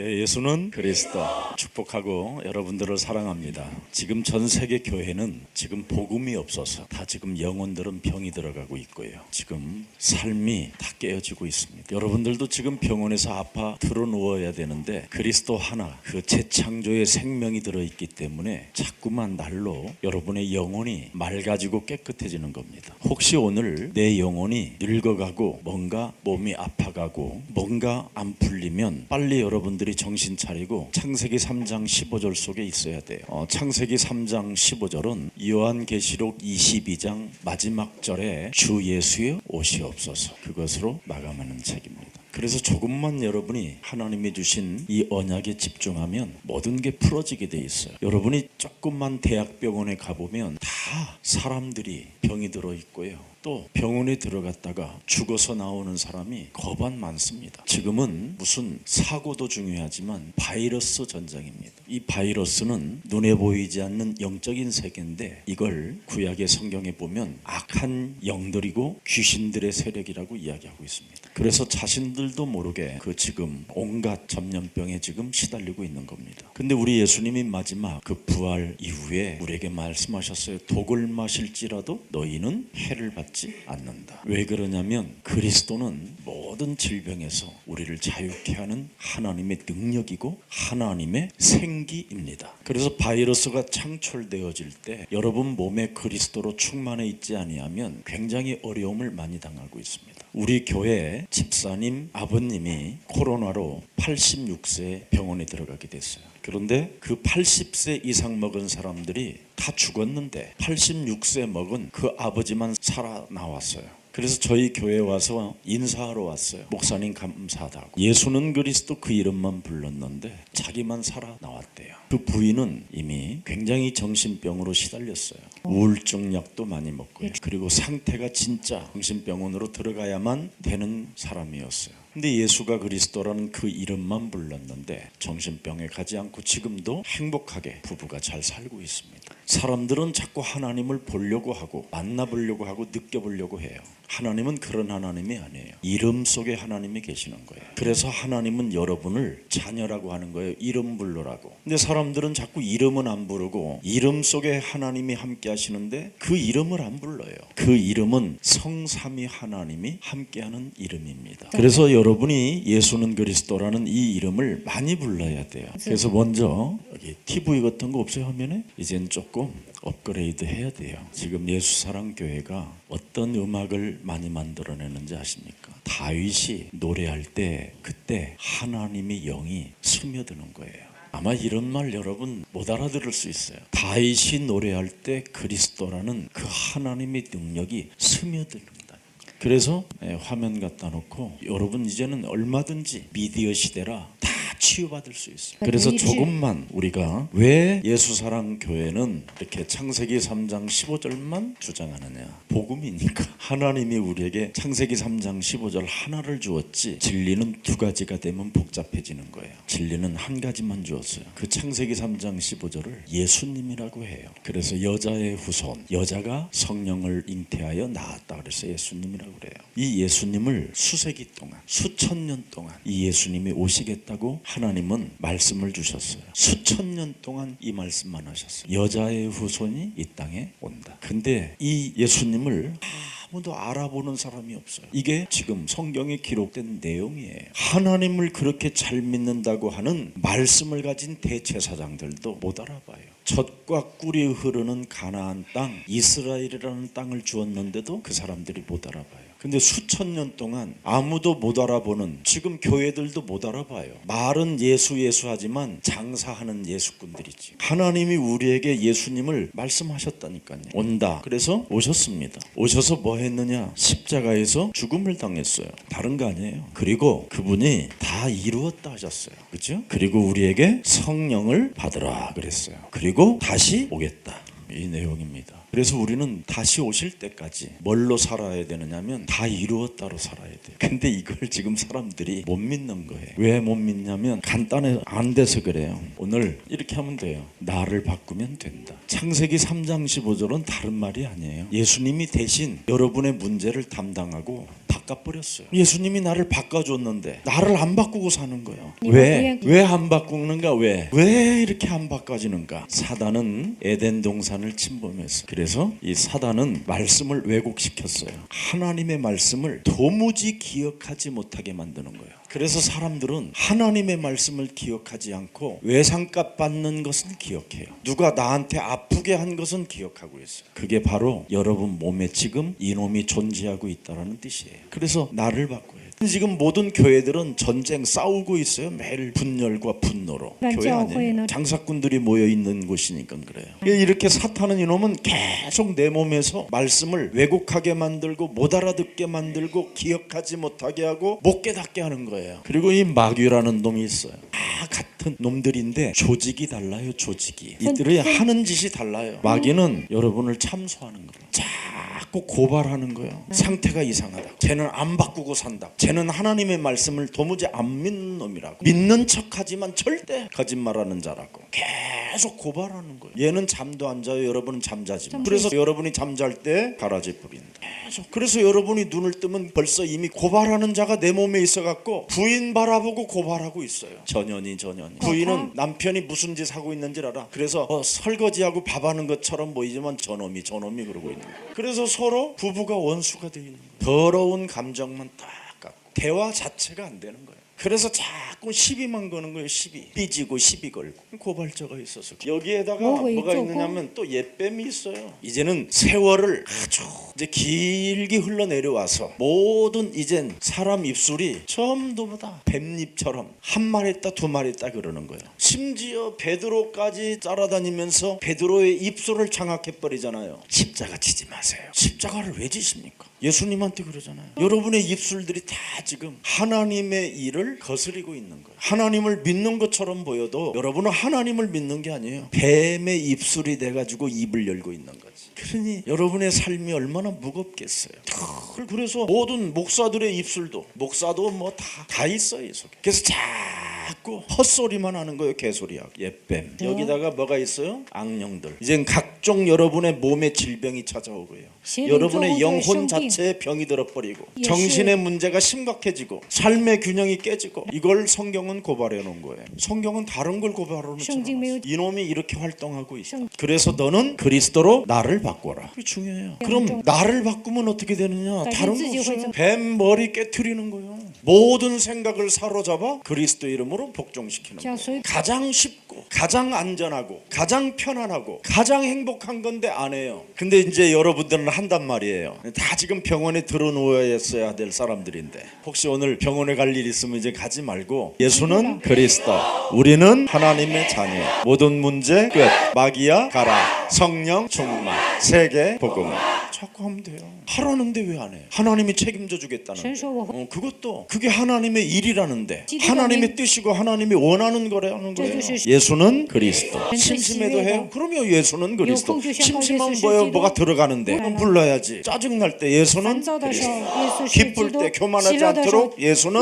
네, 예수는 그리스도. 축복하고 여러분들을 사랑합니다. 지금 전 세계 교회는 지금 복음이 없어서 다 지금 영혼들은 병이 들어가고 있고요. 지금 삶이 다 깨어지고 있습니다. 여러분들도 지금 병원에서 아파 들어 누워야 되는데 그리스도 하나, 그 재창조의 생명이 들어있기 때문에 자꾸만 날로 여러분의 영혼이 맑아지고 깨끗해지는 겁니다. 혹시 오늘 내 영혼이 늙어가고 뭔가 몸이 아파가고 뭔가 안 풀리면 빨리 여러분들이 정신 차리고 창세기 3장 15절 속에 있어야 돼요. 창세기 3장 15절은 요한계시록 22장 마지막 절에 주 예수여 오시옵소서, 그것으로 마감하는 책입니다. 그래서 조금만 여러분이 하나님이 주신 이 언약에 집중하면 모든 게 풀어지게 돼 있어요. 여러분이 조금만 대학병원에 가보면 다 사람들이 병이 들어 있고요. 또 병원에 들어갔다가 죽어서 나오는 사람이 거반 많습니다. 지금은 무슨 사고도 중요하지만 바이러스 전쟁입니다. 이 바이러스는 눈에 보이지 않는 영적인 세계인데 이걸 구약의 성경에 보면 악한 영들이고 귀신들의 세력이라고 이야기하고 있습니다. 그래서 자신들도 모르게 그 지금 온갖 전염병에 지금 시달리고 있는 겁니다. 근데 우리 예수님이 마지막 그 부활 이후에 우리에게 말씀하셨어요. 독을 마실지라도 너희는 해를 받지 않는다. 왜 그러냐면 그리스도는 모든 질병에서 우리를 자유케 하는 하나님의 능력이고 하나님의 생기입니다. 그래서 바이러스가 창출되어질 때 여러분 몸에 그리스도로 충만해 있지 아니하면 굉장히 어려움을 많이 당하고 있습니다. 우리 교회 집사님 아버님이 코로나로 86세 병원에 들어가게 됐어요. 그런데 그 80세 이상 먹은 사람들이 다 죽었는데 86세 먹은 그 아버지만 살아나왔어요. 그래서 저희 교회에 와서 인사하러 왔어요. 목사님 감사하다고. 예수는 그리스도 그 이름만 불렀는데 자기만 살아나왔대요. 그 부인은 이미 굉장히 정신병으로 시달렸어요. 우울증 약도 많이 먹고요. 그리고 상태가 진짜 정신병원으로 들어가야만 되는 사람이었어요. 근데 예수가 그리스도라는 그 이름만 불렀는데 정신병에 가지 않고 지금도 행복하게 부부가 잘 살고 있습니다. 사람들은 자꾸 하나님을 보려고 하고 만나보려고 하고 느껴보려고 해요. 하나님은 그런 하나님이 아니에요. 이름 속에 하나님이 계시는 거예요. 그래서 하나님은 여러분을 자녀라고 하는 거예요. 이름 부르라고. 근데 사람들은 자꾸 이름은 안 부르고 이름 속에 하나님이 함께 하시는데 그 이름을 안 불러요. 그 이름은 성삼위 하나님이 함께하는 이름입니다. 그래서 여러분이 예수는 그리스도라는 이 이름을 많이 불러야 돼요. 그래서 먼저 여기 TV 같은 거 없어요 화면에? 이젠 조금 업그레이드 해야 돼요. 지금 예수사랑교회가 어떤 음악을 많이 만들어내는지 아십니까? 다윗이 노래할 때 그때 하나님의 영이 스며드는 거예요. 아마 이런 말 여러분 못 알아들을 수 있어요. 다윗이 노래할 때 그리스도라는 그 하나님의 능력이 스며듭니다. 그래서 화면 갖다 놓고 여러분 이제는 얼마든지 미디어 시대라 다 치유받을 수 있어요. 그래서 조금만 우리가 왜 예수사랑교회는 이렇게 창세기 3장 15절만 주장하느냐? 복음이니까. 하나님이 우리에게 창세기 3장 15절 하나를 주었지 진리는 두 가지가 되면 복잡해지는 거예요. 진리는 한 가지만 주었어요. 그 창세기 3장 15절을 예수님이라고 해요. 그래서 여자의 후손, 여자가 성령을 잉태하여 낳았다 그래서 예수님이라고 그래요. 이 예수님을 수세기 동안 수천 년 동안 이 예수님이 오시겠다고 하나님은 말씀을 주셨어요. 수천 년 동안 이 말씀만 하셨어요. 여자의 후손이 이 땅에 온다. 근데 이 예수님을 아무도 알아보는 사람이 없어요. 이게 지금 성경에 기록된 내용이에요. 하나님을 그렇게 잘 믿는다고 하는 말씀을 가진 대제사장들도 못 알아봐요. 젖과 꿀이 흐르는 가나안 땅, 이스라엘이라는 땅을 주었는데도 그 사람들이 못 알아봐요. 근데 수천 년 동안 아무도 못 알아보는, 지금 교회들도 못 알아봐요. 말은 예수 하지만 장사하는 예수꾼들이지. 하나님이 우리에게 예수님을 말씀하셨다니까요. 온다. 그래서 오셨습니다. 오셔서 뭐 했느냐? 십자가에서 죽음을 당했어요. 다른 거 아니에요. 그리고 그분이 다 이루었다 하셨어요. 그렇죠? 그리고 우리에게 성령을 받으라 그랬어요. 그리고 다시 오겠다. 이 내용입니다. 그래서 우리는 다시 오실 때까지 뭘로 살아야 되느냐면 다 이루었다로 살아야 돼요. 근데 이걸 지금 사람들이 못 믿는 거예요. 왜 못 믿냐면 간단해 안 돼서 그래요. 오늘 이렇게 하면 돼요. 나를 바꾸면 된다. 창세기 3장 15절은 다른 말이 아니에요. 예수님이 대신 여러분의 문제를 담당하고 바꿔버렸어요. 예수님이 나를 바꿔줬는데 나를 안 바꾸고 사는 거예요. 왜 안 바꾸는가? 왜 이렇게 안 바꿔지는가? 사단은 에덴 동산을 침범했어요. 그래서 이 사단은 말씀을 왜곡시켰어요. 하나님의 말씀을 도무지 기억하지 못하게 만드는 거예요. 그래서 사람들은 하나님의 말씀을 기억하지 않고 외상값 받는 것은 기억해요. 누가 나한테 아프게 한 것은 기억하고 있어요. 그게 바로 여러분 몸에 지금 이놈이 존재하고 있다는 뜻이에요. 그래서 나를 바꿔야 돼요. 지금 모든 교회들은 전쟁 싸우고 있어요. 매일 분열과 분노로. 교회 아니에요. 장사꾼들이 모여 있는 곳이니까 그래요. 이렇게 사탄은 이놈은 계속 내 몸에서 말씀을 왜곡하게 만들고 못 알아듣게 만들고 기억하지 못하게 하고 못 깨닫게 하는 거예요. 그리고 이 마귀라는 놈이 있어요. 다 같은 놈들인데 조직이 달라요. 조직이. 이들이 하는 짓이 달라요. 마귀는 여러분을 참소하는 거예요. 자꾸 고발하는 거예요. 상태가 이상하다. 쟤는 안 바꾸고 산다. 쟤는 하나님의 말씀을 도무지 안 믿는 놈이라고. 믿는 척하지만 절대 거짓말하는 자라고. 계속 고발하는 거예요. 얘는 잠도 안 자요. 여러분은 잠자지만. 그래서 여러분이 잠잘 때 가라지 뿌린다. 계속. 그래서 여러분이 눈을 뜨면 벌써 이미 고발하는 자가 내 몸에 있어갖고 부인 바라보고 고발하고 있어요. 전연이. 부인은 남편이 무슨 짓 하고 있는지 알아. 그래서 설거지하고 밥하는 것처럼 보이지만 저놈이 그러고 있는 거예요. 그래서 서로 부부가 원수가 되어 있는 거예요. 더러운 감정만 딱 갖고 대화 자체가 안 되는 거예요. 그래서 자꾸 시비만 거는 거예요. 삐지고 시비 걸고. 고발자가 있어서. 여기에다가 뭐가 있느냐면 또 옛뱀이 있어요. 이제는 세월을 아주 이제 길게 흘러내려와서 모든 이젠 사람 입술이 전부 다 뱀잎처럼 한 마리 있다 두 마리 있다 그러는 거예요. 심지어 베드로까지 따라다니면서 베드로의 입술을 장악해버리잖아요. 십자가 치지 마세요. 십자가를 왜 지십니까? 예수님한테 그러잖아요. 여러분의 입술들이 다 지금 하나님의 일을 거스리고 있는 거예요. 하나님을 믿는 것처럼 보여도 여러분은 하나님을 믿는 게 아니에요. 뱀의 입술이 돼가지고 입을 열고 있는 거지. 그러니 여러분의 삶이 얼마나 무겁겠어요. 그래서 모든 목사들의 입술도 목사도 뭐 다 있어요. 이 속에. 그래서 자꾸 헛소리만 하는 거예요. 개소리하고. 옛뱀. 여기다가 뭐가 있어요? 악령들. 이젠 각종 여러분의 몸에 질병이 찾아오고요. 여러분의 영혼 자체에 병이 들어버리고 정신의 문제가 심각해지고 삶의 균형이 깨지고 이걸 성경은 고발해 놓은 거예요. 성경은 다른 걸 고발해 놓지 않았어요. 이놈이 이렇게 활동하고 있어. 그래서 너는 그리스도로 나를 바꿔라. 그게 중요해요. 그럼 나를 바꾸면 어떻게 되느냐? 다른 거 없어요. 뱀 머리 깨트리는 거예요. 모든 생각을 사로잡아 그리스도 이름으로 복종시키는 거예요. 가장 쉽고 가장 안전하고 가장 편안하고 가장 행복한 건데 안 해요. 근데 이제 여러분들은 한단 말이에요. 다 지금 병원에 들어누워야 될 사람들인데 혹시 오늘 병원에 갈 일 있으면 이제 가지 말고 예수는 그리스도, 우리는 하나님의 자녀, 모든 문제 끝, 마귀야 가라, 성령 충만, 세계 복음. 자꾸 하면 돼요. 하라는데 왜 안 해요? 하나님이 책임져 주겠다는데. 그것도 그게 하나님의 일이라는데 하나님의 뜻이고 하나님이 원하는 거라는 거예요. 예수는 그리스도. 심심해도 해요? 그럼요. 예수는 그리스도. 심심하면 뭐가 들어가는데 그럼 불러야지. 짜증날 때 예수는 그리스도. 기쁠 때 교만하지 않도록 예수는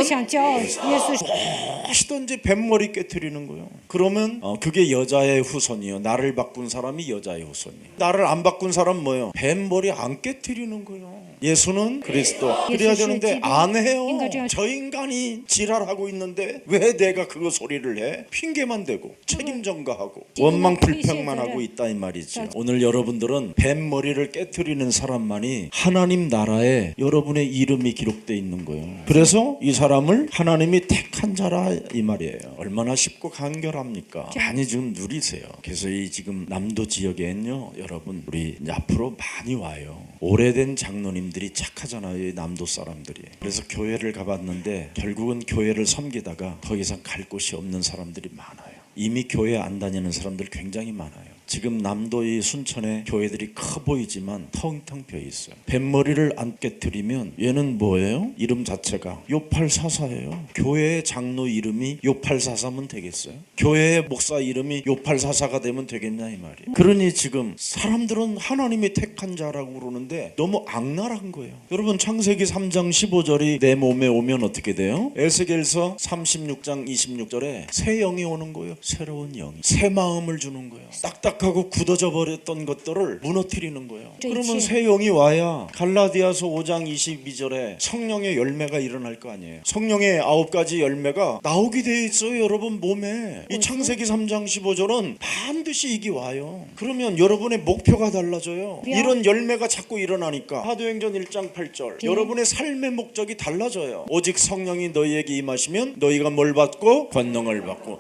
무엇이든지 뱀머리 깨트리는 거예요. 그러면 그게 여자의 후손이요. 나를 바꾼 사람이 여자의 후손이에요. 나를 안 바꾼 사람은 뭐예요? 뱀머리 안 깨트리는 거예요. 예수는 그리스도. 그래야 되는데 안 해요. 저 인간이 지랄하고 있는데 왜 내가 그거 소리를 해? 핑계만 대고 책임 전가하고 원망 불평만 하고 있다 이 말이죠. 오늘 여러분들은 뱀머리를 깨트리는 사람만이 하나님 나라에 여러분의 이름이 기록되어 있는 거예요. 그래서 이 사람을 하나님이 택한 자라 이 말이에요. 얼마나 쉽고 간결합니까? 많이 좀 누리세요. 그래서 이 지금 남도 지역에는요, 여러분 우리 이제 앞으로 많이 와요. 오래된 장로님들이 착하잖아요. 이 남도 사람들이. 그래서 교회를 가봤는데 결국은 교회를 섬기다가 더 이상 갈 곳이 없는 사람들이 많아요. 이미 교회 안 다니는 사람들 굉장히 많아요. 지금 남도의 순천의 교회들이 커 보이지만 텅텅 비어 있어요. 뱃머리를 안 깨트리면 얘는 뭐예요? 이름 자체가 요팔사사예요. 교회의 장로 이름이 요팔사사면 되겠어요? 교회의 목사 이름이 요팔사사가 되면 되겠냐 이 말이에요. 그러니 지금 사람들은 하나님이 택한 자라고 그러는데 너무 악랄한 거예요. 여러분 창세기 3장 15절이 내 몸에 오면 어떻게 돼요? 에스겔서 36장 26절에 새 영이 오는 거예요. 새로운 영이 새 마음을 주는 거예요. 딱딱하고 굳어져 버렸던 것들을 무너뜨리는 거예요. 그러면 새 영이 와야 갈라디아서 5장 22절에 성령의 열매가 일어날 거 아니에요. 성령의 9가지 열매가 나오게 돼 있어요. 여러분 몸에. 이 창세기 3장 15절은 반드시 이게 와요. 그러면 여러분의 목표가 달라져요. 이런 열매가 자꾸 일어나니까 사도행전 1장 8절 여러분의 삶의 목적이 달라져요. 오직 성령이 너희에게 임하시면 너희가 뭘 받고? 권능을 받고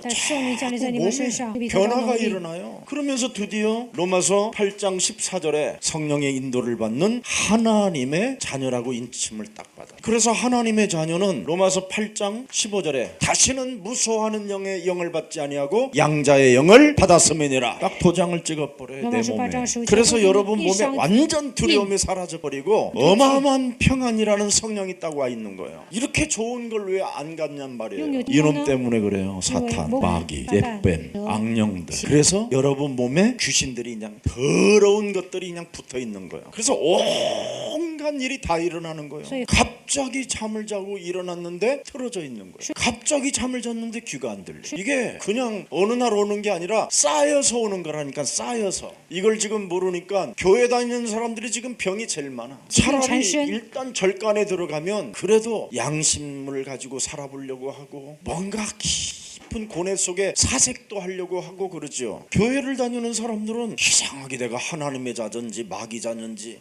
몸에 변화가 일어나요. 그러면서 드디어 로마서 8장 14절에 성령의 인도를 받는 하나님의 자녀라고 인침을 딱 받아요. 그래서 하나님의 자녀는 로마서 8장 15절에 다시는 무소하는 영의 영을 받지 아니하고 양자의 영을 받았음이니라. 딱 도장을 찍어버려요. 내 몸에. 그래서 여러분 몸에 완전 두려움이 사라져버리고 어마어마한 평안이라는 성령이 딱 와 있는 거예요. 이렇게 좋은 걸 왜 안 갖냔 말이에요. 이놈 때문에 그래요. 사탄, 마귀, 옛뱀, 악령들. 그래서 여러분 몸에 귀신들이 그냥 더러운 것들이 그냥 붙어 있는 거예요. 그래서 온갖 일이 다 일어나는 거예요. 갑자기 잠을 자고 일어났는데 틀어져 있는 거예요. 갑자기 잠을 잤는데 귀가 안 들려. 이게 그냥 어느 날 오는 게 아니라 쌓여서 오는 거라니까. 쌓여서. 이걸 지금 모르니까 교회 다니는 사람들이 지금 병이 제일 많아. 차라리 일단 절간에 들어가면 그래도 양심을 가지고 살아보려고 하고 뭔가 깊은 고뇌 속에 사색도 하려고 하고 그러죠. 교회를 다니는 사람들은 이상하게 내가 하나님의 자전지 마귀 자전지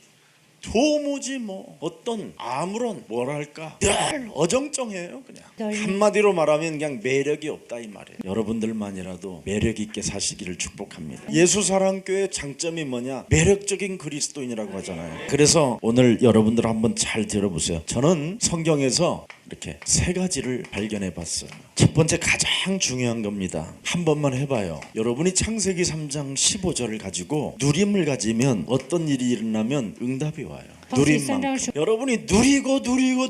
도무지 뭐 어떤 아무런 뭐랄까 늘 어정쩡해요. 그냥 한마디로 말하면 그냥 매력이 없다 이 말이에요. 여러분들만이라도 매력 있게 사시기를 축복합니다. 예수사랑교회 장점이 뭐냐? 매력적인 그리스도인이라고 하잖아요. 그래서 오늘 여러분들 한번 잘 들어보세요. 저는 성경에서 이렇게 세 가지를 발견해 봤어요. 첫 번째 가장 중요한 겁니다. 한 번만 해봐요. 여러분이 창세기 3장 15절을 가지고 누림을 가지면 어떤 일이 일어나면 응답이 와요. 누린 만큼. 여러분이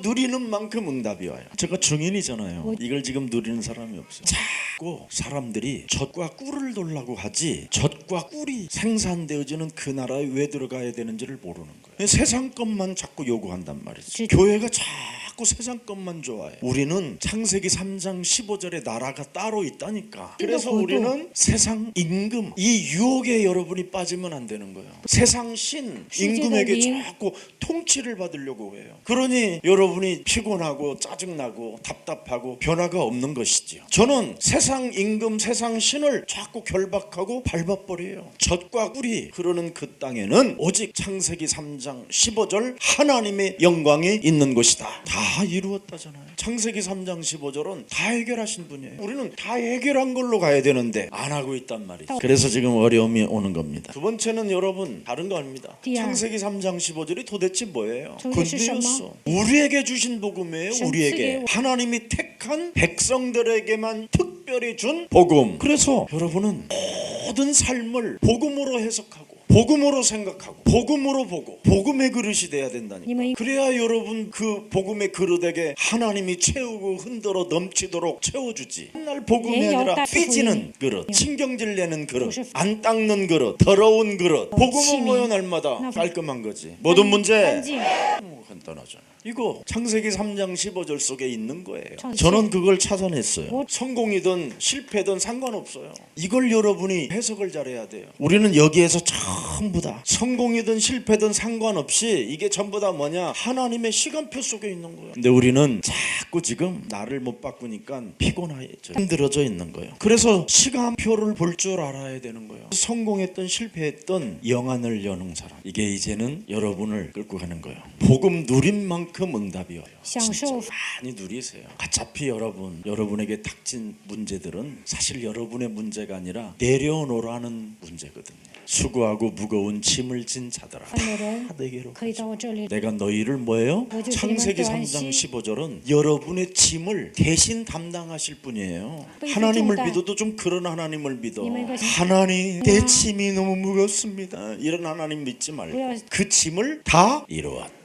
누리는 만큼 응답이 와요. 제가 증인이잖아요. 이걸 지금 누리는 사람이 없어요. 자꾸 사람들이 젖과 꿀을 돌라고 하지 젖과 꿀이 생산되어지는 그 나라에 왜 들어가야 되는지를 모르는 거예요. 세상 것만 자꾸 요구한단 말이죠. 교회가 자꾸 세상 것만 좋아해. 우리는 창세기 3장 15절에 나라가 따로 있다니까. 그래서 우리는 세상 임금 이 유혹에 여러분이 빠지면 안 되는 거예요. 세상 신 임금에게 자꾸 통치를 받으려고 해요. 그러니 여러분이 피곤하고 짜증나고 답답하고 변화가 없는 것이지요. 저는 세상 임금 세상 신을 자꾸 결박하고 밟아버려요. 젖과 꿀이 흐르는 그 땅에는 오직 창세기 3장 15절 하나님의 영광이 있는 것이다. 다 이루었다잖아요. 창세기 3장 15절은 다 해결하신 분이에요. 우리는 다 해결한 걸로 가야 되는데 안 하고 있단 말이죠. 그래서 지금 어려움이 오는 겁니다. 두 번째는 여러분 다른 거 아닙니다. 창세기 3장 15절이 도대체 뭐예요? 근데였어. 우리에게 주신 복음이에요. 우리에게 하나님이 택한 백성들에게만 특별히 준 복음. 그래서 여러분은 모든 삶을 복음으로 해석하고 복음으로 생각하고 복음으로 보고 복음의 그릇이 돼야 된다니까. 그래야 여러분 그 복음의 그릇에게 하나님이 채우고 흔들어 넘치도록 채워주지. 맨날 복음이 아니라 삐지는 그릇, 신경질 내는 그릇, 안 닦는 그릇, 더러운 그릇. 복음은 뭐요? 날마다 깔끔한 거지. 모든 문제 간단하잖아요. 이거 창세기 3장 15절 속에 있는 거예요. 저는 그걸 찾아냈어요. 성공이든 실패든 상관없어요. 이걸 여러분이 해석을 잘해야 돼요. 우리는 여기에서 전부 다 성공이든 실패든 상관없이 이게 전부 다 뭐냐? 하나님의 시간표 속에 있는 거예요. 근데 우리는 자꾸 지금 나를 못 바꾸니까 피곤해져 힘들어져 있는 거예요. 그래서 시간표를 볼 줄 알아야 되는 거예요. 성공했던 실패했던 영안을 여는 사람, 이게 이제는 여러분을 끌고 가는 거예요. 복음 지금 누린 만큼 응답이 와요. 享 진짜 受 많이 누리세요. 어차피 여러분에게 닥친 문제들은 사실 여러분의 문제가 아니라 내려놓으라는 문제거든요. 수고하고 무거운 짐을 진 자들아 很多人 다 내게로 可以到我这里， 내가 너희를 뭐예요? 뭐죠? 창세기 지금은 3장 또 15절은 여러분의 짐을 대신 담당하실 분이에요. 또 하나님을 또 믿어도 좀 그런 하나님을 믿어. 이만 이거 하나님 내 짐이 너무 무겁습니다. 이런 하나님 믿지 말고 뭐야? 그 짐을 다 이루었다.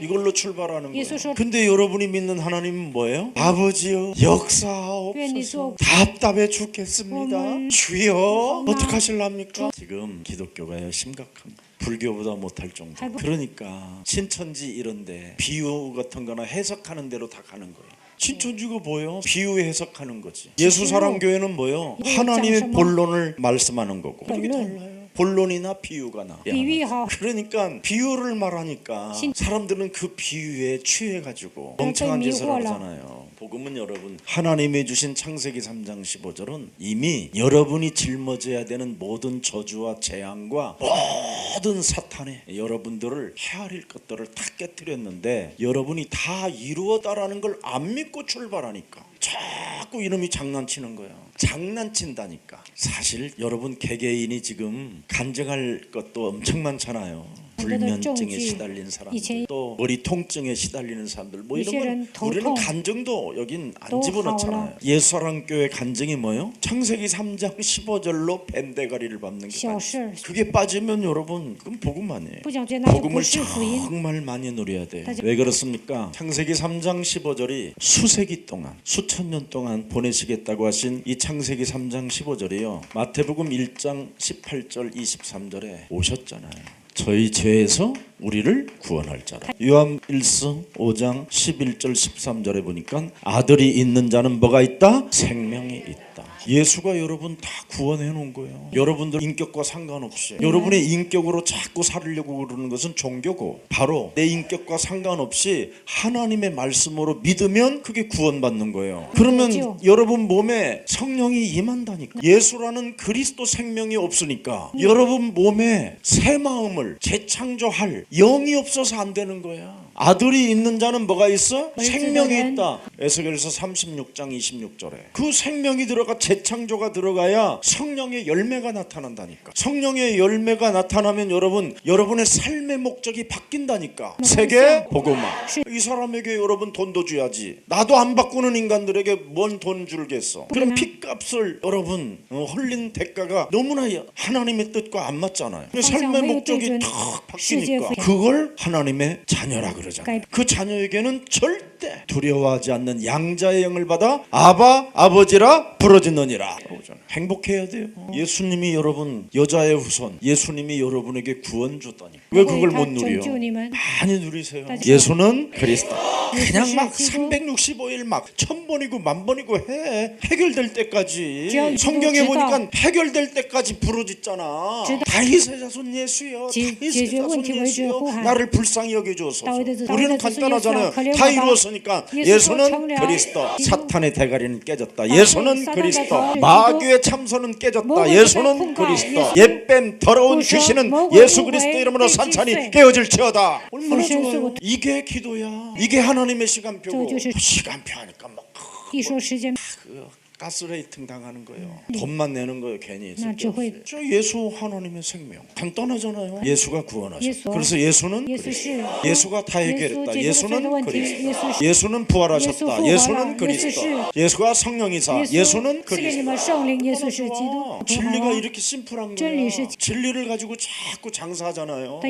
이걸로 출발하는 예수 거예요. 说 근데 여러분이 믿는 하나님은 뭐예요? 아버지여 역사하옵소서. 愿你做 답답해 죽겠습니다. 어머. 주여 어머. 어떡하실랍니까? 지금 기독교가요 심각합니다. 불교보다 못할 정도. 아이고. 그러니까 신천지 이런데 비유 같은 거나 해석하는 대로 다 가는 거예요. 신천지가 뭐예요? 비유 해석하는 거지. 예수사랑교회는 뭐예요? 하나님의 본론을 말씀하는 거고. 그게 달라요. 본론이나 비유가 나. 比喻好， 그러니까 비유를 말하니까 신- 사람들은 그 비유에 취해가지고 네, 멍청한 짓을 미워라. 하잖아요. 복음은 여러분 하나님이 주신 창세기 3장 15절은 이미 여러분이 짊어져야 되는 모든 저주와 재앙과 모든 사탄의 여러분들을 헤아릴 것들을 다 깨뜨렸는데 여러분이 다 이루었다라는 걸 안 믿고 출발하니까 자꾸 이놈이 장난치는 거예요. 장난친다니까. 사실 여러분 개개인이 지금 간증할 것도 엄청 많잖아요. 불면증에 시달린 사람들, 또 머리 통증에 시달리는 사람들, 뭐 이런 건 우리는 간증도 여긴 안 집어넣잖아요. 예수사랑교회 간증이 뭐예요? 창세기 3장 15절로 밴대가리를 밟는 게 小 빠져요. 事 그게 빠지면 여러분 그건 복음 아니에요. 不讲这那就不 복음을 是福音。 정말 많이 누려야 돼요. 다시- 왜 그렇습니까? 창세기 3장 15절이 수세기 동안 수천 년 동안 보내시겠다고 하신 이 창세기 3장 15절이요. 마태복음 1장 18절 23절에 오셨잖아요. 저희 죄에서 우리를 구원할 자라. 요한 1서 5장 11절 13절에 보니까 아들이 있는 자는 뭐가 있다? 생명이 있다. 예수가 여러분 다 구원해 놓은 거예요. 여러분들 인격과 상관없이 여러분의 인격으로 자꾸 살으려고 그러는 것은 종교고 바로 내 인격과 상관없이 하나님의 말씀으로 믿으면 그게 구원받는 거예요. 그러면 그렇죠. 여러분 몸에 성령이 임한다니까. 예수라는 그리스도 생명이 없으니까 여러분 몸에 새 마음을 재창조할 영이 없어서 안 되는 거야. 아들이 있는 자는 뭐가 있어? 생명이 있다. 에스겔서 36장 26절에 그 생명이 들어가 재창조가 들어가야 성령의 열매가 나타난다니까. 성령의 열매가 나타나면 여러분의 삶의 목적이 바뀐다니까. 세계 복음화. 이 사람에게 여러분 돈도 줘야지. 나도 안 바꾸는 인간들에게 뭔 돈 줄겠어. 그럼 핏값을 여러분 흘린 대가가 너무나 하나님의 뜻과 안 맞잖아요. 삶의 목적이 탁 바뀌니까 그걸 하나님의 자녀라 그러잖아요. 그 자녀에게는 절대 두려워하지 않는 양자의 영을 받아 아버지라 부르짖느니라. 행복해야 돼요. 예수님이 여러분 여자의 후손, 예수님이 여러분에게 구원 줬다니까. 왜 그걸 못 누려? 많이 누리세요. 예수는 그리스도. 그냥 막 365일 막 1000번이고 10,000번이고 해. 해결될 때까지. 성경에 보니까 해결될 때까지 부르짖잖아. 다윗의 자손 예수여, 다윗의 자손 예수여, 나를 불쌍히 여겨주소서. 우리는 간단하잖아요. 다 이루었으니까 예수는 그리스도. 사탄의 대가리는 깨졌다. 예수는 그리스도. 마귀의 참선은 깨졌다. 예수는 그리스도. 옛뱀 더러운 귀신은 예수 그리스도 이름으로 산산이 깨어질지어다. 얼마나 좋아요. 이게 기도야. 이게 하나님의 시간표고. 시간표 하니까 막 가스레이팅 당하는 거예요. 돈만 내는 거예요. 괜히. 저 예수 하나님의 생명. 간단하잖아요. 예수가 구원하셨다. 그래서 예수는 그리스도. 예수가 다 해결했다. 예수는 그리스도. 예수는 부활하셨다. 예수는 그리스도. 예수가 성령이사. 예수는 그리스도. 진리가 이렇게 심플한 거예요. 진리를 가지고 자꾸 장사하잖아요.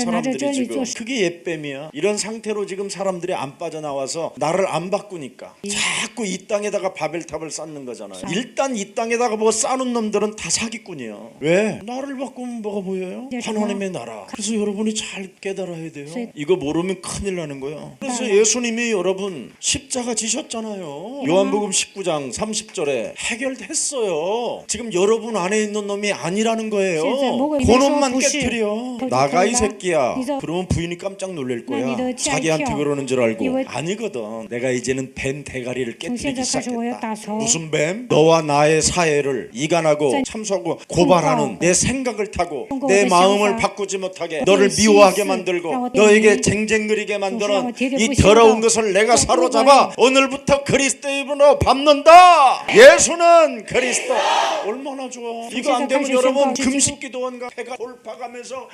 사람들이 지금 그게 옛뱀이야. 이런 상태로 지금 사람들이 안 빠져나와서 나를 안 바꾸니까 자꾸 이 땅에다가 바벨탑을 쌓는 거잖아요. 일단 이 땅에다가 뭐 쌓는 놈들은 다 사기꾼이야. 왜? 나를 바꾸면 뭐가 보여요? 하나님의 나라. 그래서 여러분이 잘 깨달아야 돼요. 이거 모르면 큰일 나는 거예요. 그래서 예수님이 여러분 십자가 지셨잖아요. 요한복음 19장 30절에 해결됐어요. 지금 여러분 안에 있는 놈이 아니라는 거예요. 그 놈만 깨뜨려. 나가 이 새끼야. 그러면 부인이 깜짝 놀랄 거야. 자기한테 그러는 줄 알고. 아니거든. 내가 이제는 뱀 대가리를 깨뜨리기 시작했다. 무슨 뱀 너와 나의 사이를 이간하고 참소하고 고발하는 내 생각을 타고 내 마음을 바꾸지 못하게 너를 미워하게 만들고 너에게 쟁쟁거리게 만드는 이 더러운 것을 내가 사로잡아 오늘부터 그리스도의 이름으로 밟는다. 예수는 그리스도. 얼마나 좋아. 이거 안 되면 여러분 금식기도원과 해가 돌파가면서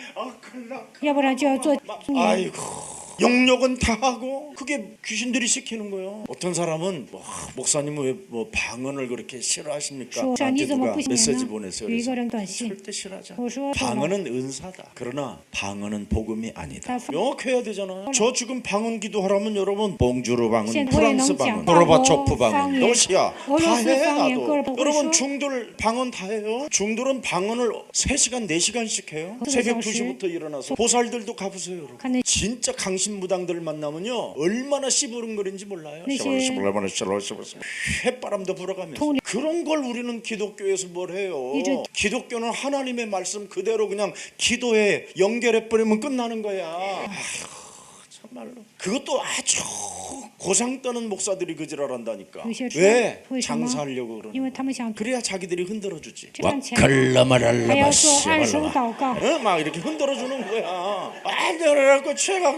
아이고 영역은 다 하고 그게 귀신들이 시키는 거예요. 어떤 사람은 목사님은 왜 뭐 방언을 그렇게 싫어하십니까? 나한테 누가 메시지 보냈어요. 절대 싫어하지 않아. 방언은 은사다. 그러나 방언은 복음이 아니다. 명확해야 되잖아요. 저 지금 방언 기도하라면 여러분 봉주르 방언, 프랑스 방언, 고르바초프 방언, 러시아 다 해. 나도 여러분 중들 방언 다 해요. 중들은 방언을 3시간 4시간씩 해요. 새벽 2시부터 일어나서 보살들도 가보세요. 여러분 진짜 강신무당들 만나면요 얼마나 씨부름거린지 몰라요. 햇바람도 불어가면서 그런 걸 우리는 기독교에서 뭘 해요. 기독교는 하나님의 말씀 그대로 그냥 기도에 연결해버리면 끝나는 거야. 아휴 참말로 그것도 아주 고상 떠는 목사들이 그 지랄한다니까. 왜? 장사하려고 그러는. 그래야 자기들이 흔들어주지. 와칼라마랄라마시 막 이렇게 흔들어주는 거야. 그래갖고 최강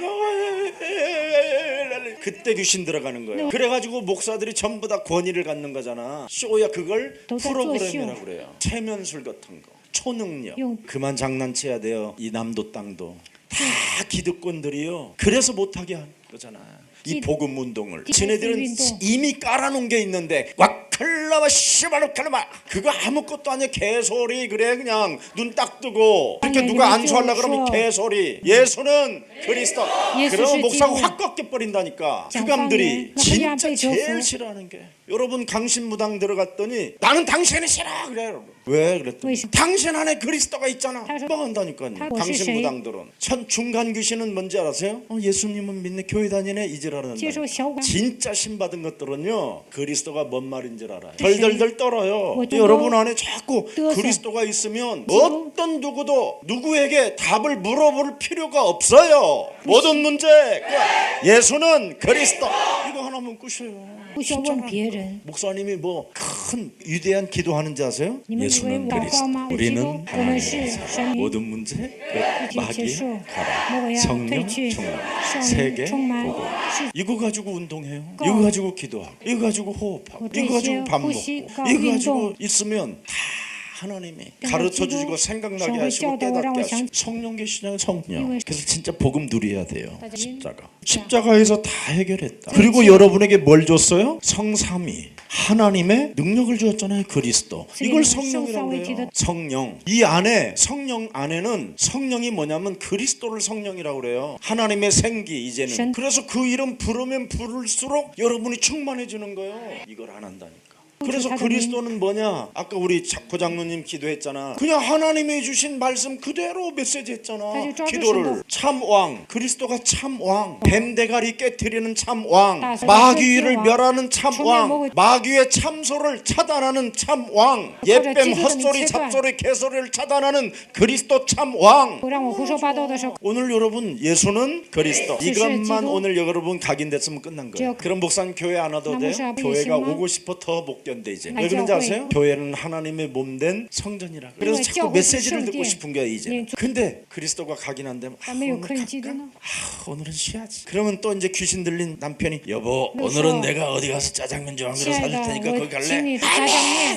그때 귀신 들어가는 거예요. 그래가지고 목사들이 전부 다 권위를 갖는 거잖아. 쇼야 그걸 프로그램이라고 그래요. 체면술 같은 거, 초능력. 그만 장난쳐야 돼요. 이 남도 땅도 다 기득권들이요. 그래서 못하게 하는 거잖아. 이 복음 운동을 지네들은 이미 깔아놓은 게 있는데 와클라마 씨발로칼라마 그거 아무것도 아니야. 개소리. 그래 그냥 눈 딱 뜨고 이렇게 누가 안수하려고 그러면 개소리. 예수는 그리스도. 그러면 목사가 확 꺾여버린다니까. 그감들이 진짜 제일 싫어하는 게 여러분 강신무당 들어갔더니 나는 당신이 싫어 그래. 여러분 왜 그랬더니 당신 안에 그리스도가 있잖아. 뭐 한다니까요. 강신무당들은 중간 귀신은 뭔지 알아세요? 예수님은 믿네 교회 다니네 이지라는 진짜 신받은 것들은요 그리스도가 뭔 말인지 알아요. 덜덜덜 떨어요. 여러분 안에 자꾸 그리스도가 있으면 어떤 누구도 누구에게 답을 물어볼 필요가 없어요. 모든 문제 예수는 그리스도 이거 하나면 끝이에요. 목사님이 뭐 큰 위대한 기도하는지 아세요? 예수는 그리스도. 우리는 하나님. 모든 문제 마귀 가라. 성령 충만. 세계 복음. 이거 가지고 운동해요. 이거 가지고 기도하고 이거 가지고 호흡하고 이거 가지고 밥 먹고 이거 가지고 있으면 다 하나님이 가르쳐주시고 생각나게 하시고 깨닫게 하시고 성령 계시잖아요. 성령. 그래서 진짜 복음 누려야 돼요. 십자가에서 다 해결했다. 그리고 여러분에게 뭘 줬어요? 성삼위 하나님의 능력을 주었잖아요. 그리스도. 이걸 성령이라고 해요. 성령. 이 안에 성령 안에는 성령이 뭐냐면 그리스도를 성령이라고 그래요. 하나님의 생기 이제는. 그래서 그 이름 부르면 부를수록 여러분이 충만해지는 거예요. 이걸 안 한다니까. 그래서 그리스도는 뭐냐? 아까 우리 부장로님 기도했잖아. 그냥 하나님이 주신 말씀 그대로 메시지 했잖아. 기도를 참왕 그리스도가 참왕 뱀대가리 깨트리는 참왕 마귀를 멸하는 참왕 마귀의 참소를 차단하는 참왕 옛뱀 헛소리 잡소리 개소리를 차단하는 그리스도 참왕. 오늘 여러분 예수는 그리스도 이것만 오늘 여러분 각인됐으면 끝난 거예요. 그럼 목사님 교회 안 와도 돼요? 교회가 오고 싶어 더 못 견뎌 이제. 왜 그런지 아세요? 교회는 하나님의 몸된 성전이라. 그래서 자꾸 메시지를 듣고 싶은 거야 이제. 근데 그리스도가 각인한데 오늘 갈까? 오늘은 쉬어야지. 그러면 또 이제 귀신 들린 남편이 여보 오늘은 내가 어디 가서 짜장면 좀 한 그릇 사줄 테니까 거기 갈래?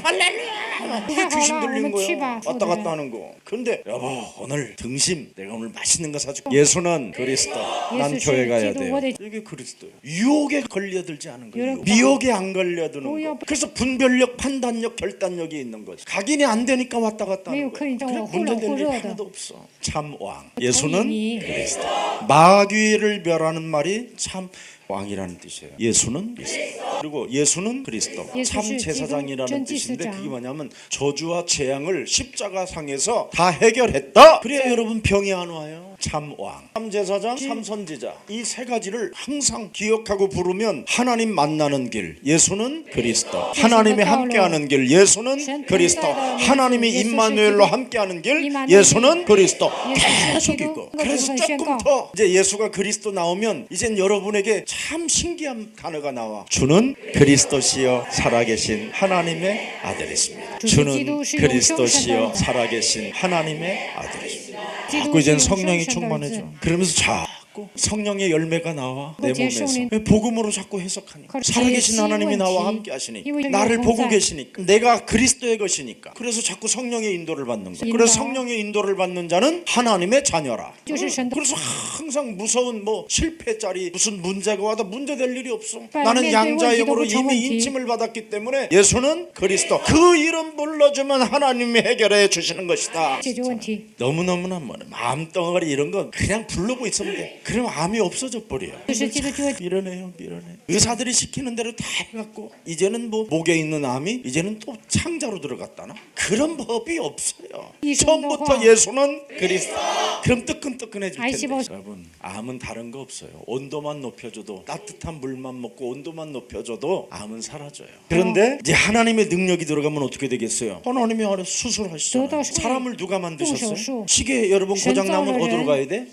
할렐루야. 그게 귀신 들린 거야. 왔다 갔다 하는 거. 근데 여보 오늘 등심 내가 오늘 맛있는 거 사줄게. 예수는 그리스도. 난 교회 가야 돼요. 이게 그리스도예요. 유혹에 걸려들지 않은 거예요. 미혹에 안 걸려드는 거. 그래서 분별력, 판단력, 결단력이 있는 거지. 각인이 안 되니까 왔다 갔다 하는 거야. 그래 문제될 일 하나도 없어. 참왕. 예수는 그리스도. 마귀를 멸하는 말이 참 왕이라는 뜻이에요. 예수는 그리스도. 그리고 예수는 그리스도. 참 제사장이라는 뜻인데 그게 뭐냐면 저주와 재앙을 십자가상에서 다 해결했다. 그래야 여러분 병이 안 와요. 참왕, 참제사장, 참선지자 이 세 가지를 항상 기억하고 부르면 하나님 만나는 길 예수는 그리스도, 하나님이 함께하는 길 예수는 그리스도, 하나님이 임마누엘로 함께하는 길 예수는 그리스도 계속 있고. 그래서 조금 더 이제 예수가 그리스도 나오면 이젠 여러분에게 참 신기한 단어가 나와. 주는 그리스도시여 살아계신 하나님의 아들이십니다. 주는 그리스도시여 살아계신 하나님의 아들이십니다. 자꾸 이젠 성령이 충만해져. 그러면서 자꾸 성령의 열매가 나와 내 몸에서. 복음으로 자꾸 해석하니까 살아계신 하나님이 나와 함께 하시니 나를 보고 계시니까 내가 그리스도의 것이니까. 그래서 자꾸 성령의 인도를 받는 거야. 그래서 성령의 인도를 받는 자는 하나님의 자녀라. 그래서 항상 무서운 뭐 실패짜리 무슨 문제가 와도 문제될 일이 없어. 나는 양자의 영으로 이미 인침을 받았기 때문에 예수는 그리스도, 그 이름 불러주면 하나님이 해결해 주시는 것이다. 너무너무나 마음덩어리 이런 거 그냥 부르고 있으면 돼. 그럼 암이 없어져 버려요. 밀어내요. 의사들이 시키는 대로 다 해갖고 이제는 뭐 목에 있는 암이 이제는 또 창자로 들어갔다나? 그런 법이 없어요. 처음부터 예수는 그리스도. 그럼 뜨끈뜨끈해질 텐데. 여러분, 암은 다른 거 없어요. 온도만 높여줘도, 따뜻한 물만 먹고 온도만 높여줘도 암은 사라져요. 그런데 이제 하나님의 능력이 들어가면 어떻게 되겠어요? 하나님이 알아서 수술하시잖아요. 사람을 누가 만드셨어요? 시계 여러분 고장나면 어디로 가야 돼?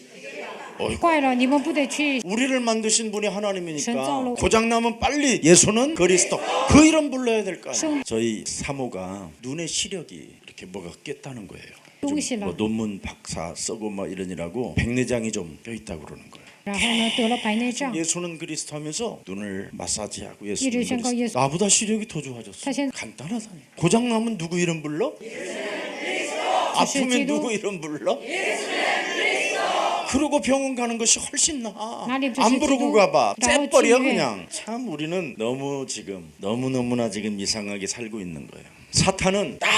우리를 만드신 분이 하나님이니까 고장나면 빨리 예수는 그리스도, 그 이름 불러야 될 거 아니에요. 저희 사모가 눈의 시력이 이렇게 뭐가 깼다는 거예요. 뭐 논문 박사 쓰고 막 이러느라고 백내장이 좀 껴있다고 그러는 거예요. 예수는 그리스도 하면서 눈을 마사지하고 예수는 그리스도. 나보다 시력이 더 좋아졌어. 간단하다니. 고장나면 누구 이름 불러? 아프면 누구 이름 불러? 그러고 병원 가는 것이 훨씬 나아. 안 부르고 가봐. 째버려 그냥. 참 우리는 너무 지금 너무너무나 지금 이상하게 살고 있는 거예요. 사탄은 딱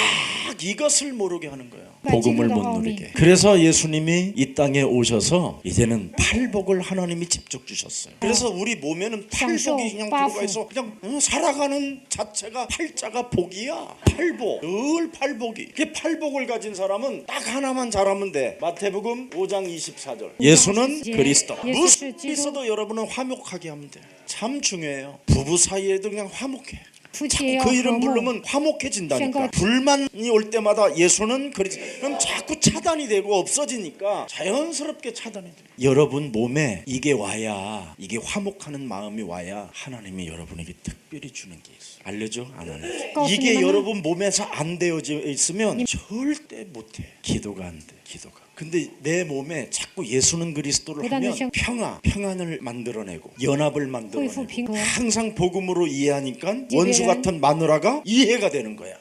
이것을 모르게 하는 거예요. 복음을 못 누리게. 그래서 예수님이 이 땅에 오셔서 이제는 팔복을 하나님이 직접 주셨어요. 그래서 우리 몸에는 팔복이 그냥 들어가 있어. 그냥 살아가는 자체가 팔자가 복이야. 팔복. 늘 팔복이. 그 팔복을 가진 사람은 딱 하나만 잘하면 돼. 마태복음 5장 24절. 예수는 그리스도. 무슨 일이 있어도 여러분은 화목하게 하면 돼. 참 중요해요. 부부 사이에도 그냥 화목해. 자꾸 그 이름 부르면 화목해진다니까. 불만이 올 때마다 예수는 그리스도. 그럼 자꾸 차단이 되고 없어지니까 자연스럽게 차단이 돼요. 여러분 몸에 이게 와야, 이게 화목하는 마음이 와야 하나님이 여러분에게 특별히 주는 게 있어요. 알려줘? 안 알려줘? 이게 여러분 몸에서 안 되어져 있으면 절대 못해. 기도가 안 돼. 기도가. 근데 내 몸에 자꾸 예수는 그리스도를 하면 평안을 만들어내고 연합을 만들어내고 항상 복음으로 이해하니까 원수 같은 마누라가 이해가 되는 거야.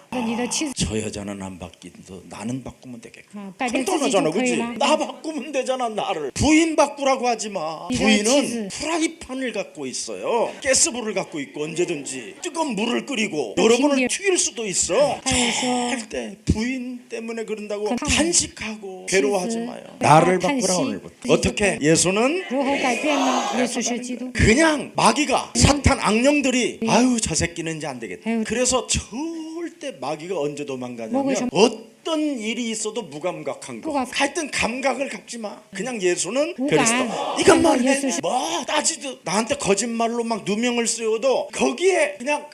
저 여자는 안 바뀐도 나는 바꾸면 되겠구나. 간단하잖아, 그렇지? 나 바꾸면 되잖아. 나를 부인 바꾸라고 하지 마. 부인은 프라이팬을 갖고 있어요. 가스불을 갖고 있고 언제든지 뜨거운 물을 끓이고 여러분을 튀길 수도 있어. 절대 부인 때문에 그런다고 단식하고 괴로워하지 마요. 나를 바꾸라 오늘부터. 어떻게? 예수는 그냥 마귀가 사탄 악령들이 아유 저 새끼는 이제 안 되겠다. 그래서 절대 마귀가 언제 도망가냐면 어떤 일이 있어도 무감각한 거. 하여튼 감각을 갖지 마. 그냥 예수는 그리스도. 이것만 해. 뭐 따지도 나한테 거짓말로 막 누명을 씌워도 거기에 그냥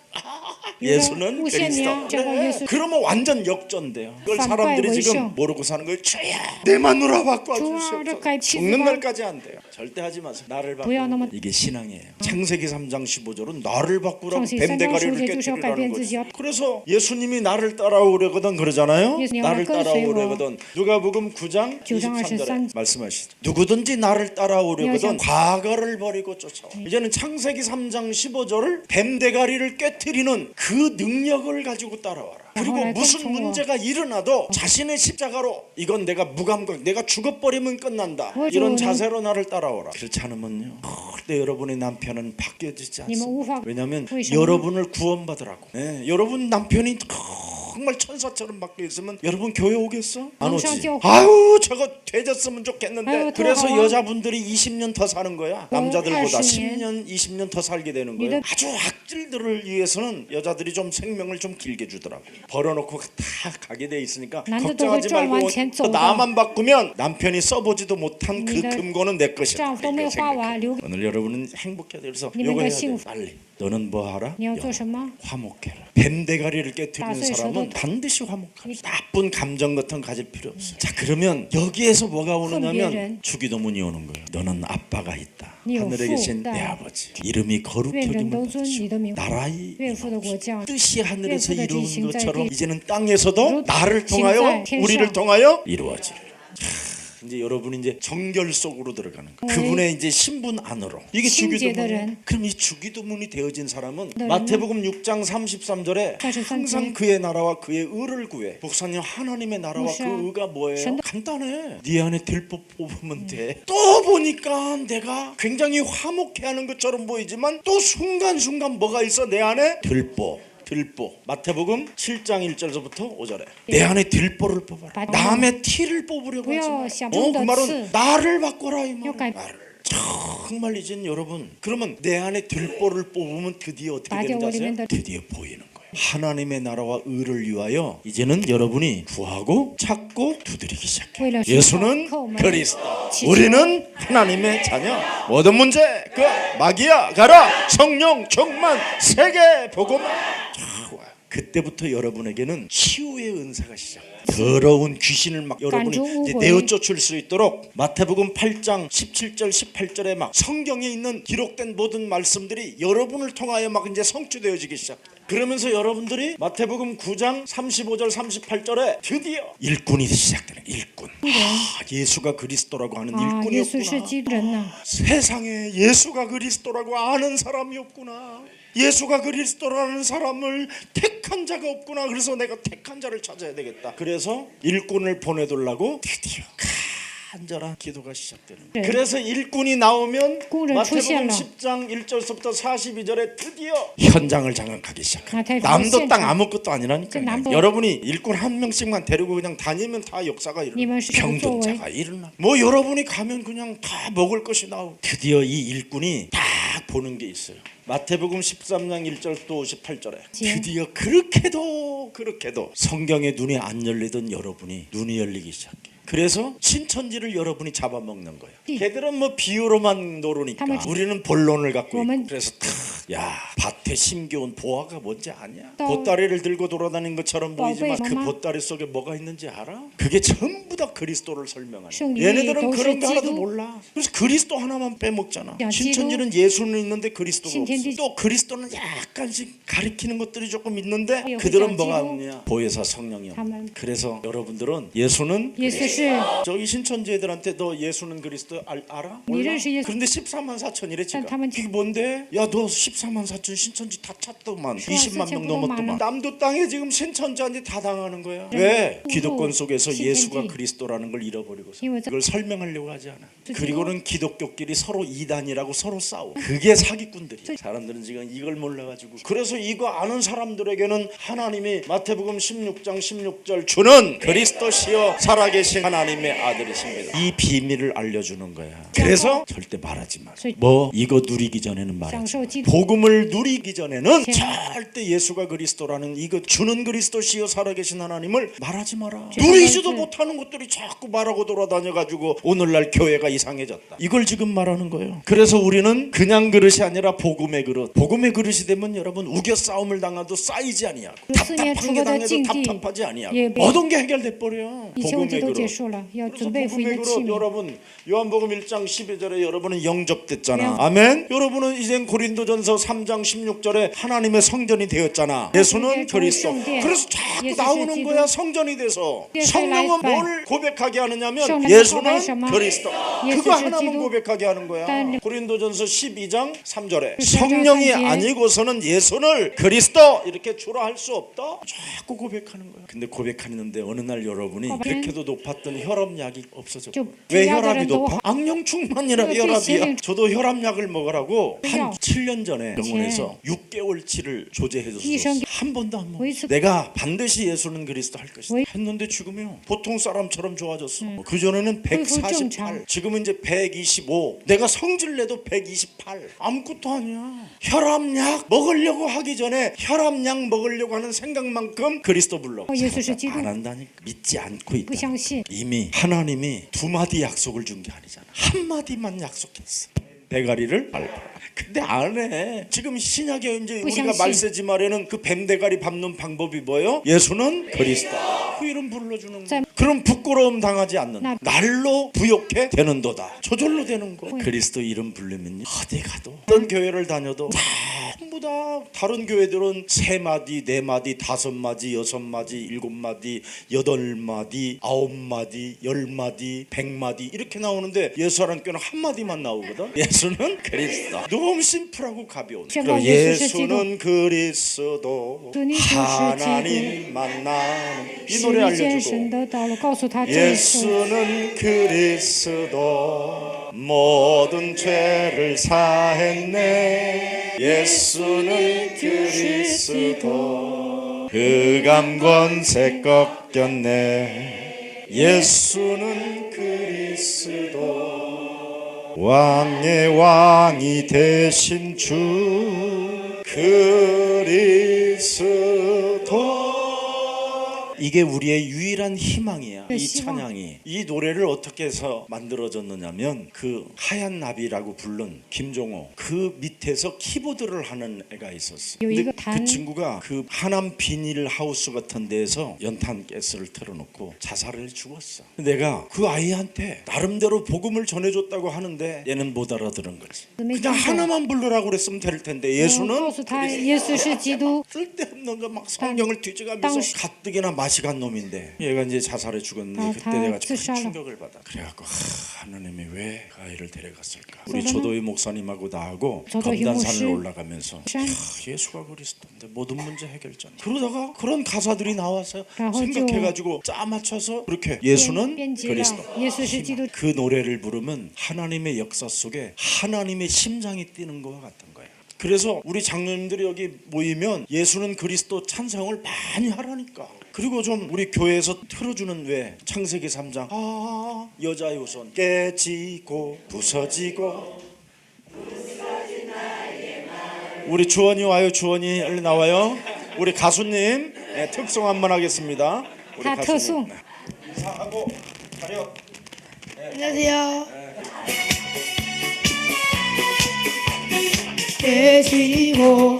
예수는 그리스도. 그래. 그러면 완전 역전돼요. 그걸 사람들이 지금 모르고 사는 거예요. 주야 내 마누라 바꿔주시옵소서. 죽는 날까지 안 돼요. 절대 하지 마세요. 나를 바꾸는 이게 신앙이에요. 창세기 3장 15절은 나를 바꾸라고 뱀대가리를 깨뜨리라는 거죠. 그래서 예수님이 나를 따라오려거든 그러잖아요. 나를 따라오려거든. 누가복음 9장 23절에 말씀하시죠. 누구든지 나를 따라오려거든 과거를 버리고 쫓아와. 이제는 창세기 3장 15절을 뱀대가리를 깨뜨리는 그 능력을 가지고 따라와라. 그리고 무슨 문제가 일어나도 자신의 십자가로 이건 내가 무감각, 내가 죽어버리면 끝난다. 이런 자세로 나를 따라오라. 그렇지 않으면요 절대 여러분의 남편은 바뀌어지지 않습니다. 왜냐하면 여러분을 구원받으라고. 네, 여러분 남편이 정말 천사처럼 바뀌어 있으면 여러분 교회 오겠어? 안 오지? 영상 아유 저거 되졌으면 좋겠는데. 아유, 그래서 더러워. 여자분들이 20년 더 사는 거야. 남자들보다 20년. 10년 20년 더 살게 되는 거예요. 믿음. 아주 악질들을 위해서는 여자들이 좀 생명을 좀 길게 주더라고. 벌어놓고 다 가게 돼 있으니까 남자도 걱정하지 그 말고 赚完钱走的。 나만 바꾸면 남편이 써보지도 못한 그 믿음. 금고는 내 것이야. 丈夫都没有花完，留给 오늘 여러분은 행복해야 돼. 그래서 니 요거 뭔가 해야 돼.幸福。 빨리. 너는 뭐 하라? 你要做什么？ 화목해라. 뱀 대가리를 깨뜨리는 나서의 사람은 저도- 반드시 화목하라. 나쁜 감정 같은 거 가질 필요 없어. 자 그러면 여기에서 뭐가 오느냐면 큰 주기도문이 오는 거예요. 너는 아빠가 있다. 니有 하늘에 父 계신 的 내 아버지. 이름이 愿人 거룩하게 都尊你的名， 나라의 愿父的国降， 뜻이 하늘에서 愿父的旨 이루어진 行在 것처럼 地， 이제는 땅에서도 루- 나를 行 통하여 在天 우리를 上。 통하여 이루어지리라. 이제 여러분이 이제 정결 속으로 들어가는 거예요. 그분의 이제 신분 안으로. 이게 주기도문이에요. 신제들은 그럼 이 주기도문이 되어진 사람은 너는 마태복음 6장 33절에 33 항상 절. 그의 나라와 그의 의를 구해. 목사님 하나님의 나라와 목사, 그 의가 뭐예요? 전- 간단해. 네 안에 들법 뽑으면 돼. 또 보니까 내가 굉장히 화목해하는 것처럼 보이지만 또 순간순간 뭐가 있어 내 안에 들보. 들보. 마태복음 7장 1절부터 5절에 내 안에 들보를 뽑아라. 맞아. 남의 티를 뽑으려고 하지 마. 不要想中 그 的 말은 刺， 나를 바꿔라 이 말. 要改 나를. 정말 이젠 여러분 그러면 내 안에 들보를 뽑으면 드디어 어떻게 맞아, 되는지 아세요? 우리는 드디어 보이는 거예요. 하나님의 나라와 의를 위하여 이제는 여러분이 구하고 찾고 두드리기 시작해요. 为了 예수는 叩门 그리스도, 祈求 우리는 하나님의 자녀. 모든 문제 그 마귀야 가라. 성령 충만 세계 복음. 좋아요. 그때부터 여러분에게는 치유의 은사가 시작돼요. 더러운 귀신을 막 여러분이 이제 내어 쫓을 수 있도록 마태복음 8장 17절 18절에 막 성경에 있는 기록된 모든 말씀들이 여러분을 통하여 막 이제 성취되어지기 시작. 그러면서 여러분들이 마태복음 9장 35절 38절에 드디어 일꾼이 시작되는 일꾼. 예수가 그리스도라고 하는 啊，耶稣是 일꾼이었구나. 基督人呐， 세상에 예수가 그리스도라고 아는 사람이 없구나. 예수가 그리스도라는 사람을 택한 자가 없구나. 그래서 내가 택한 자를 찾아야 되겠다. 그래서 일꾼을 보내달라고 드디어 간절한 기도가 시작되는 거예요. 네. 그래서 일꾼이 나오면 꾼을 마태복음 출시하라. 10장 1절부터 42절에 드디어 현장을 장악하기 시작합니다. 마태복음 남도 땅 현장. 아무것도 아니라니까요. 남도- 여러분이 일꾼 한 명씩만 데리고 그냥 다니면 다 역사가 일어나. 니만 시작 병든자가 일어나. 뭐 여러분이 가면 그냥 다 먹을 것이 나오고. 드디어 이 일꾼이 딱 보는 게 있어요. 마태복음 13장 1절부터 58절에 드디어 그렇게도 성경의 눈이 안 열리던 여러분이 눈이 열리기 시작해. 그래서 신천지를 여러분이 잡아먹는 거예요. 걔들은 뭐 비유로만 노르니까 우리는 본론을 갖고 있고. 그래서 야 밭에 심겨온 보화가 뭔지 아냐? 보따리를 들고 돌아다니는 것처럼 보이지만 그 보따리 속에 뭐가 있는지 알아? 그게 전부 다 그리스도를 설명하는 거야. 얘네들은 그런 거 하나도 몰라. 그래서 그리스도 하나만 빼먹잖아. 신천지는 예수는 있는데 그리스도가 없어. 또 그리스도는 약간씩 가리키는 것들이 조금 있는데 그들은 뭐가 없냐? 보혜사 성령이 없냐? 그래서 여러분들은 예수는 耶稣是 저기 신천지 애들한테 너 예수는 그리스도 알아? 몰라? 이래서 예수- 그런데 14만 4천이래 지금. 다만 이게 뭔데? 야 너 14만 4천 신천지 다 찼더만 20만 명 넘었더만. 많아. 남도 땅에 지금 신천지한테 다 당하는 거야. 왜? 기독권 속에서 신천지. 예수가 그리스도라는 걸 잃어버리고서 이걸 설명하려고 하지 않아. 그리고는 기독교끼리 서로 이단이라고 서로 싸워. 그게 사기꾼들이. 사람들은 지금 이걸 몰라가지고. 그래서 이거 아는 사람들에게는 하나님이 마태복음 16장 16절 주는 그리스도시여 살아계신 하나님의 아들이십니다. 이 비밀을 알려주는 거야. 그래서 절대 말하지 마. 뭐 이거 누리기 전에는 말하지 마. 복음을 누리기 전에는 절대 예수가 그리스도라는 이거 주는 그리스도시여 살아계신 하나님을 말하지 마라. 누리지도 못하는 것들이 자꾸 말하고 돌아다녀가지고 오늘날 교회가 이상해졌다. 이걸 지금 말하는 거예요. 그래서 우리는 그냥 그릇이 아니라 복음의 그릇. 복음의 그릇이 되면 여러분 우겨 싸움을 당해도 쌓이지 아니하고 답답한 게 당해도 답답하지 아니하고 모든 게 해결돼 버려. 以前问题 복음의 都 그릇. 结束了，要 그래서 准备福音 복음의 的器 그릇 皿。 여러분 요한복음 1장 12절에 여러분은 영접됐잖아. 아멘. 여러분은 이젠 고린도전서 3장 16절에 하나님의 성전이 되었잖아. 예수는 그리스도. 그래서 자꾸 나오는 거야. 성전이 돼서. 성령은 뭘 고백하게 하느냐면 예수는 그리스도. 그거 하나만 고백하게 하는 거야. 고린도전서 12장 3절에 성령이 아니고서는 예수를 그리스도 이렇게 주라 할 수 없다. 자꾸 고백하는 거야. 근데 고백하는데 어느 날 여러분이 그렇게도 높았던 먹던 혈압약이 없어져. 좀 왜 주의하더라도 혈압이 높아? 악령 충만이라 그렇게 혈압이야. 지금- 저도 혈압약을 먹으라고 한 그죠? 7년 전에 병원에서 6개월치를 조제해줬어. 이성- 한 번도 안 먹어. 어디서- 내가 반드시 예수는 그리스도 할 것이다 왜- 했는데 지금요 보통 사람처럼 좋아졌어. 그 전에는 그걸 좀 148, 잘- 지금은 이제 125. 내가 성질 내도 128. 아무것도 아니야. 혈압약 먹으려고 하기 전에 혈압약 먹으려고 하는 생각만큼 그리스도 불러. 예수是基督 안 한다니까. 믿지 않고 있다. 不相信， 이미 하나님이 두 마디 약속을 준 게 아니잖아. 한 마디만 약속했어. 대가리를 밟아. 근데 안 해. 지금 신약에 이제 우리가 부상시. 말세지 말에는 그 뱀 대가리 밟는 방법이 뭐예요? 예수는 그리스도. 그 이름 불러주는 거. 자. 그럼 부끄러움 당하지 않는다. 나. 날로 부욕해 되는도다. 저절로 되는 거. 그리스도 이름 부르면 어디 가도 어떤 교회를 다녀도 전부 다 다른 교회들은 3마디, 4마디, 5마디, 6마디, 7마디, 8마디, 9마디, 10마디, 100마디 이렇게 나오는데 예수라는 한 마디만 나오거든. 예수는 그리스도. 너무 심플하고 가벼운. 제가 그럼 예수 예수는 그리스도 주님 하나님 만나는 이 是 노래 遇见神 알려주고 的道路，告诉他这是 예수는 그리스도 모든 죄를 사했네. 예수는 그리스도 흑암 권세 꺾였네. 예수는 그리스도 왕의 왕이 되신 주 그리스도. 이게 우리의 유일한 희망이야. 이 희망. 찬양이. 이 노래를 어떻게 해서 만들어졌느냐면 그 하얀 나비라고 부른 김종호 그 밑에서 키보드를 하는 애가 있었어. 근데 이거 그 단- 친구가 그 하남 비닐 하우스 같은 데에서 연탄 가스를 틀어놓고 자살을 죽었어. 내가 그 아이한테 나름대로 복음을 전해줬다고 하는데 얘는 못 알아들은 거지. 그냥 하나만 부르라고 그랬으면 될 텐데 告 예수는 诉他耶稣是基督， 쓸데없는 거 막 성경을 뒤져가면서 당시- 가뜩이나 맛이 간 놈인데 얘가 이제 자살해 죽었는데 그때 다 내가 참自杀了 충격을 받아. 그래갖고 하나님이 왜 그 아이를 데려갔을까. 우리 그러면- 조도희 목사님하고 나하고 조도희 검단산을 목사- 올라가면서 산- 예수가 그리스도인데 모든 문제 해결자네. 그러다가 그런 가사들이 나와서 라고 생각해가지고 짜 맞춰서 그렇게 예수는 编辑 그리스도 了耶稣是基督， 그 노래를 부르면 하나님의 역사 속에 하나님의 심장이 뛰는 것과 같은 거예요. 그래서 우리 장로님들이 여기 모이면 예수는 그리스도 찬송을 많이 하라니까. 그리고 좀 우리 교회에서 틀어주는 왜 창세기 3장 여자의 후손 깨지고 부서지고. 우리 주원이 와요. 주원이 얼른 나와요. 우리 가수님 특송 한번 하겠습니다. 우리 다 가수님. 특송. 인사하고 가려. 안녕하세요. 깨지고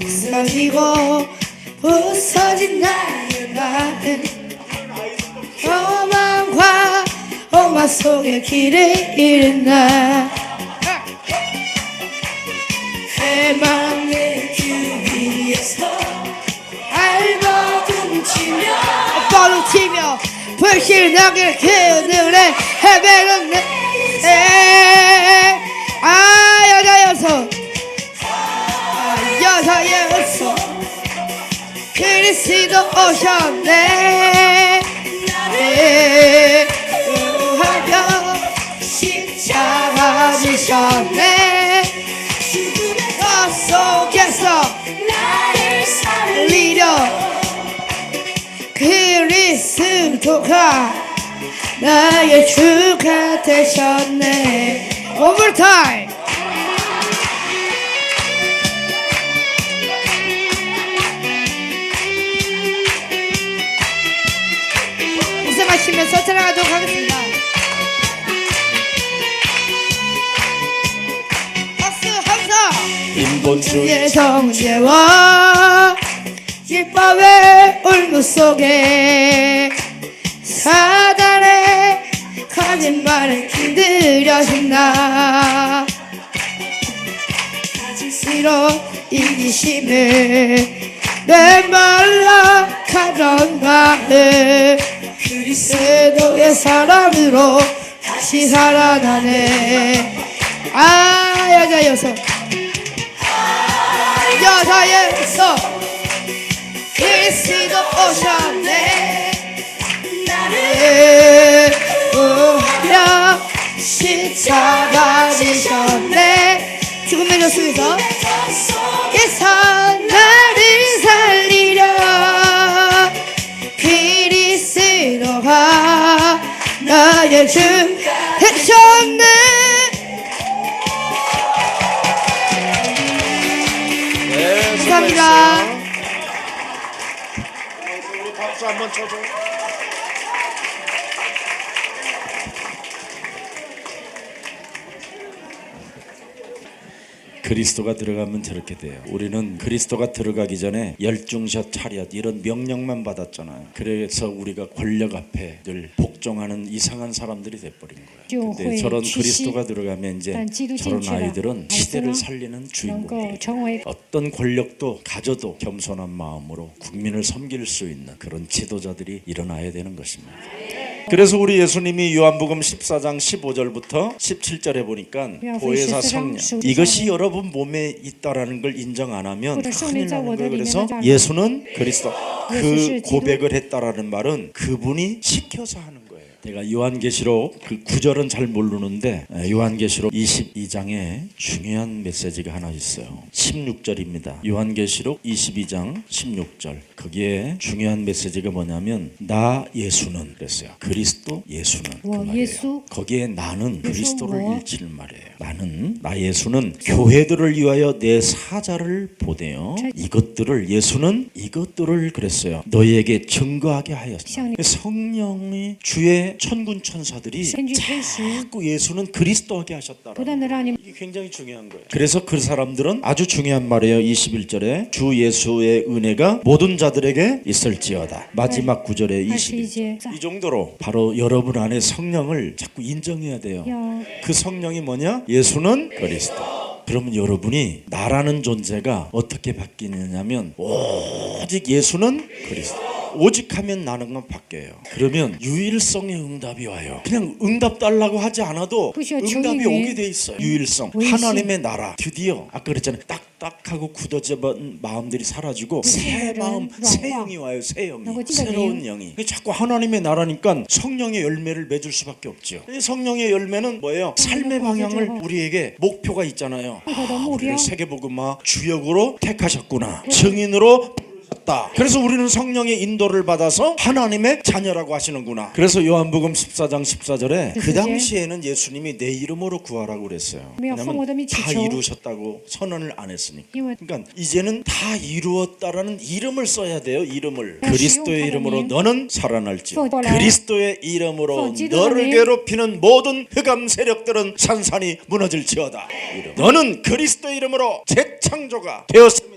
부서지고 부서진 나의 나는 험함과 험한 속에 길을 잃은 나 해망의 길 위에서 발버둥 치며 불신하게 깨어들래 헤매는 내 여자여서 여자여서 그리스도 오셨네 하며 십자가 지셨네 너 속에서 나를 살리려 그리스도가 나의 주가 되셨네. One more time. 웃음하시면서 찬양하도록 하겠습니다. 박수 함성. 인본주의 성제와 율법의 울무 속에 사단의 거짓말을 길들여진다. 스스로 이기심을 내말라 가던 마음 그리스도의 사랑으로 다시 살아나네. 여자여서 여자여서 그리스도 오셨네. 나를 좋습니다. 예산 나를 살리려 그리스도가 나의 주 되셨네. 네, 감사합니다. 우리 박수 한번 쳐줘. 그리스도가 들어가면 저렇게 돼요. 우리는 그리스도가 들어가기 전에 열중샷 차렷 이런 명령만 받았잖아요. 그래서 우리가 권력 앞에 늘 복종하는 이상한 사람들이 돼버린 거예요. 근데 저런 그리스도가 들어가면 이제 저런 아이들은 시대를 살리는 주인공들이 돼요. 어떤 권력도 가져도 겸손한 마음으로 국민을 섬길 수 있는 그런 지도자들이 일어나야 되는 것입니다. 그래서 우리 예수님이 요한복음 14장 15절부터 17절에 보니까 보혜사 성령 이것이 여러분 몸에 있다라는 걸 인정 안 하면 큰일 나는 거예요. 그래서 예수는 그리스도 그 고백을 했다라는 말은 그분이 시켜서 하는 거예요. 제가 요한계시록 그 9절은 잘 모르는데 요한계시록 22장에 중요한 메시지가 하나 있어요. 16절입니다. 요한계시록 22장 16절 거기에 중요한 메시지가 뭐냐면 나 예수는 그랬어요. 그리스도 예수는 그 말이에요. 거기에 나는 그리스도를 일치는 말이에요. 나는 나 예수는 교회들을 위하여 내 사자를 보내어 이것들을 예수는 이것들을 그랬어요. 너희에게 증거하게 하였다. 성령이 주의 천군 천사들이 자꾸 예수는 그리스도하게 하셨다라는 이게 굉장히 중요한 거예요. 그래서 그 사람들은 아주 중요한 말이에요. 21절에 주 예수의 은혜가 모든 자들에게 있을지어다. 마지막 구절에 22절 이 정도로 바로 여러분 안에 성령을 자꾸 인정해야 돼요. 그 성령이 뭐냐? 예수는 그리스도. 그러면 여러분이 나라는 존재가 어떻게 바뀌느냐면 오직 예수는 그리스도. 오직 하면 나는 건 바뀌어요. 그러면 유일성의 응답이 와요. 그냥 응답 달라고 하지 않아도 응답이 오게 돼 있어요. 유일성, 하나님의 나라. 드디어 아까 그랬잖아요. 딱딱하고 굳어진 마음들이 사라지고 새 마음, 새 영이 와요. 새 영이, 새로운 영이. 자꾸 하나님의 나라니까 성령의 열매를 맺을 수밖에 없죠. 성령의 열매는 뭐예요? 삶의 방향을 우리에게 목표가 있잖아요. 우리를 세계복음화 주역으로 택하셨구나. 증인으로 그래서 우리는 성령의 인도를 받아서 하나님의 자녀라고 하시는구나. 그래서 요한복음 14장 14절에 그 당시에는 예수님이 내 이름으로 구하라고 그랬어요. 왜냐하면 다 이루셨다고 선언을 안 했으니까. 그러니까 이제는 다 이루었다라는 이름을 써야 돼요. 이름을. 그리스도의 이름으로 너는 살아날지어. 그리스도의 이름으로 너를 괴롭히는 모든 흑암 세력들은 산산이 무너질지어다. 너는 그리스도의 이름으로 재창조가 되었습니다.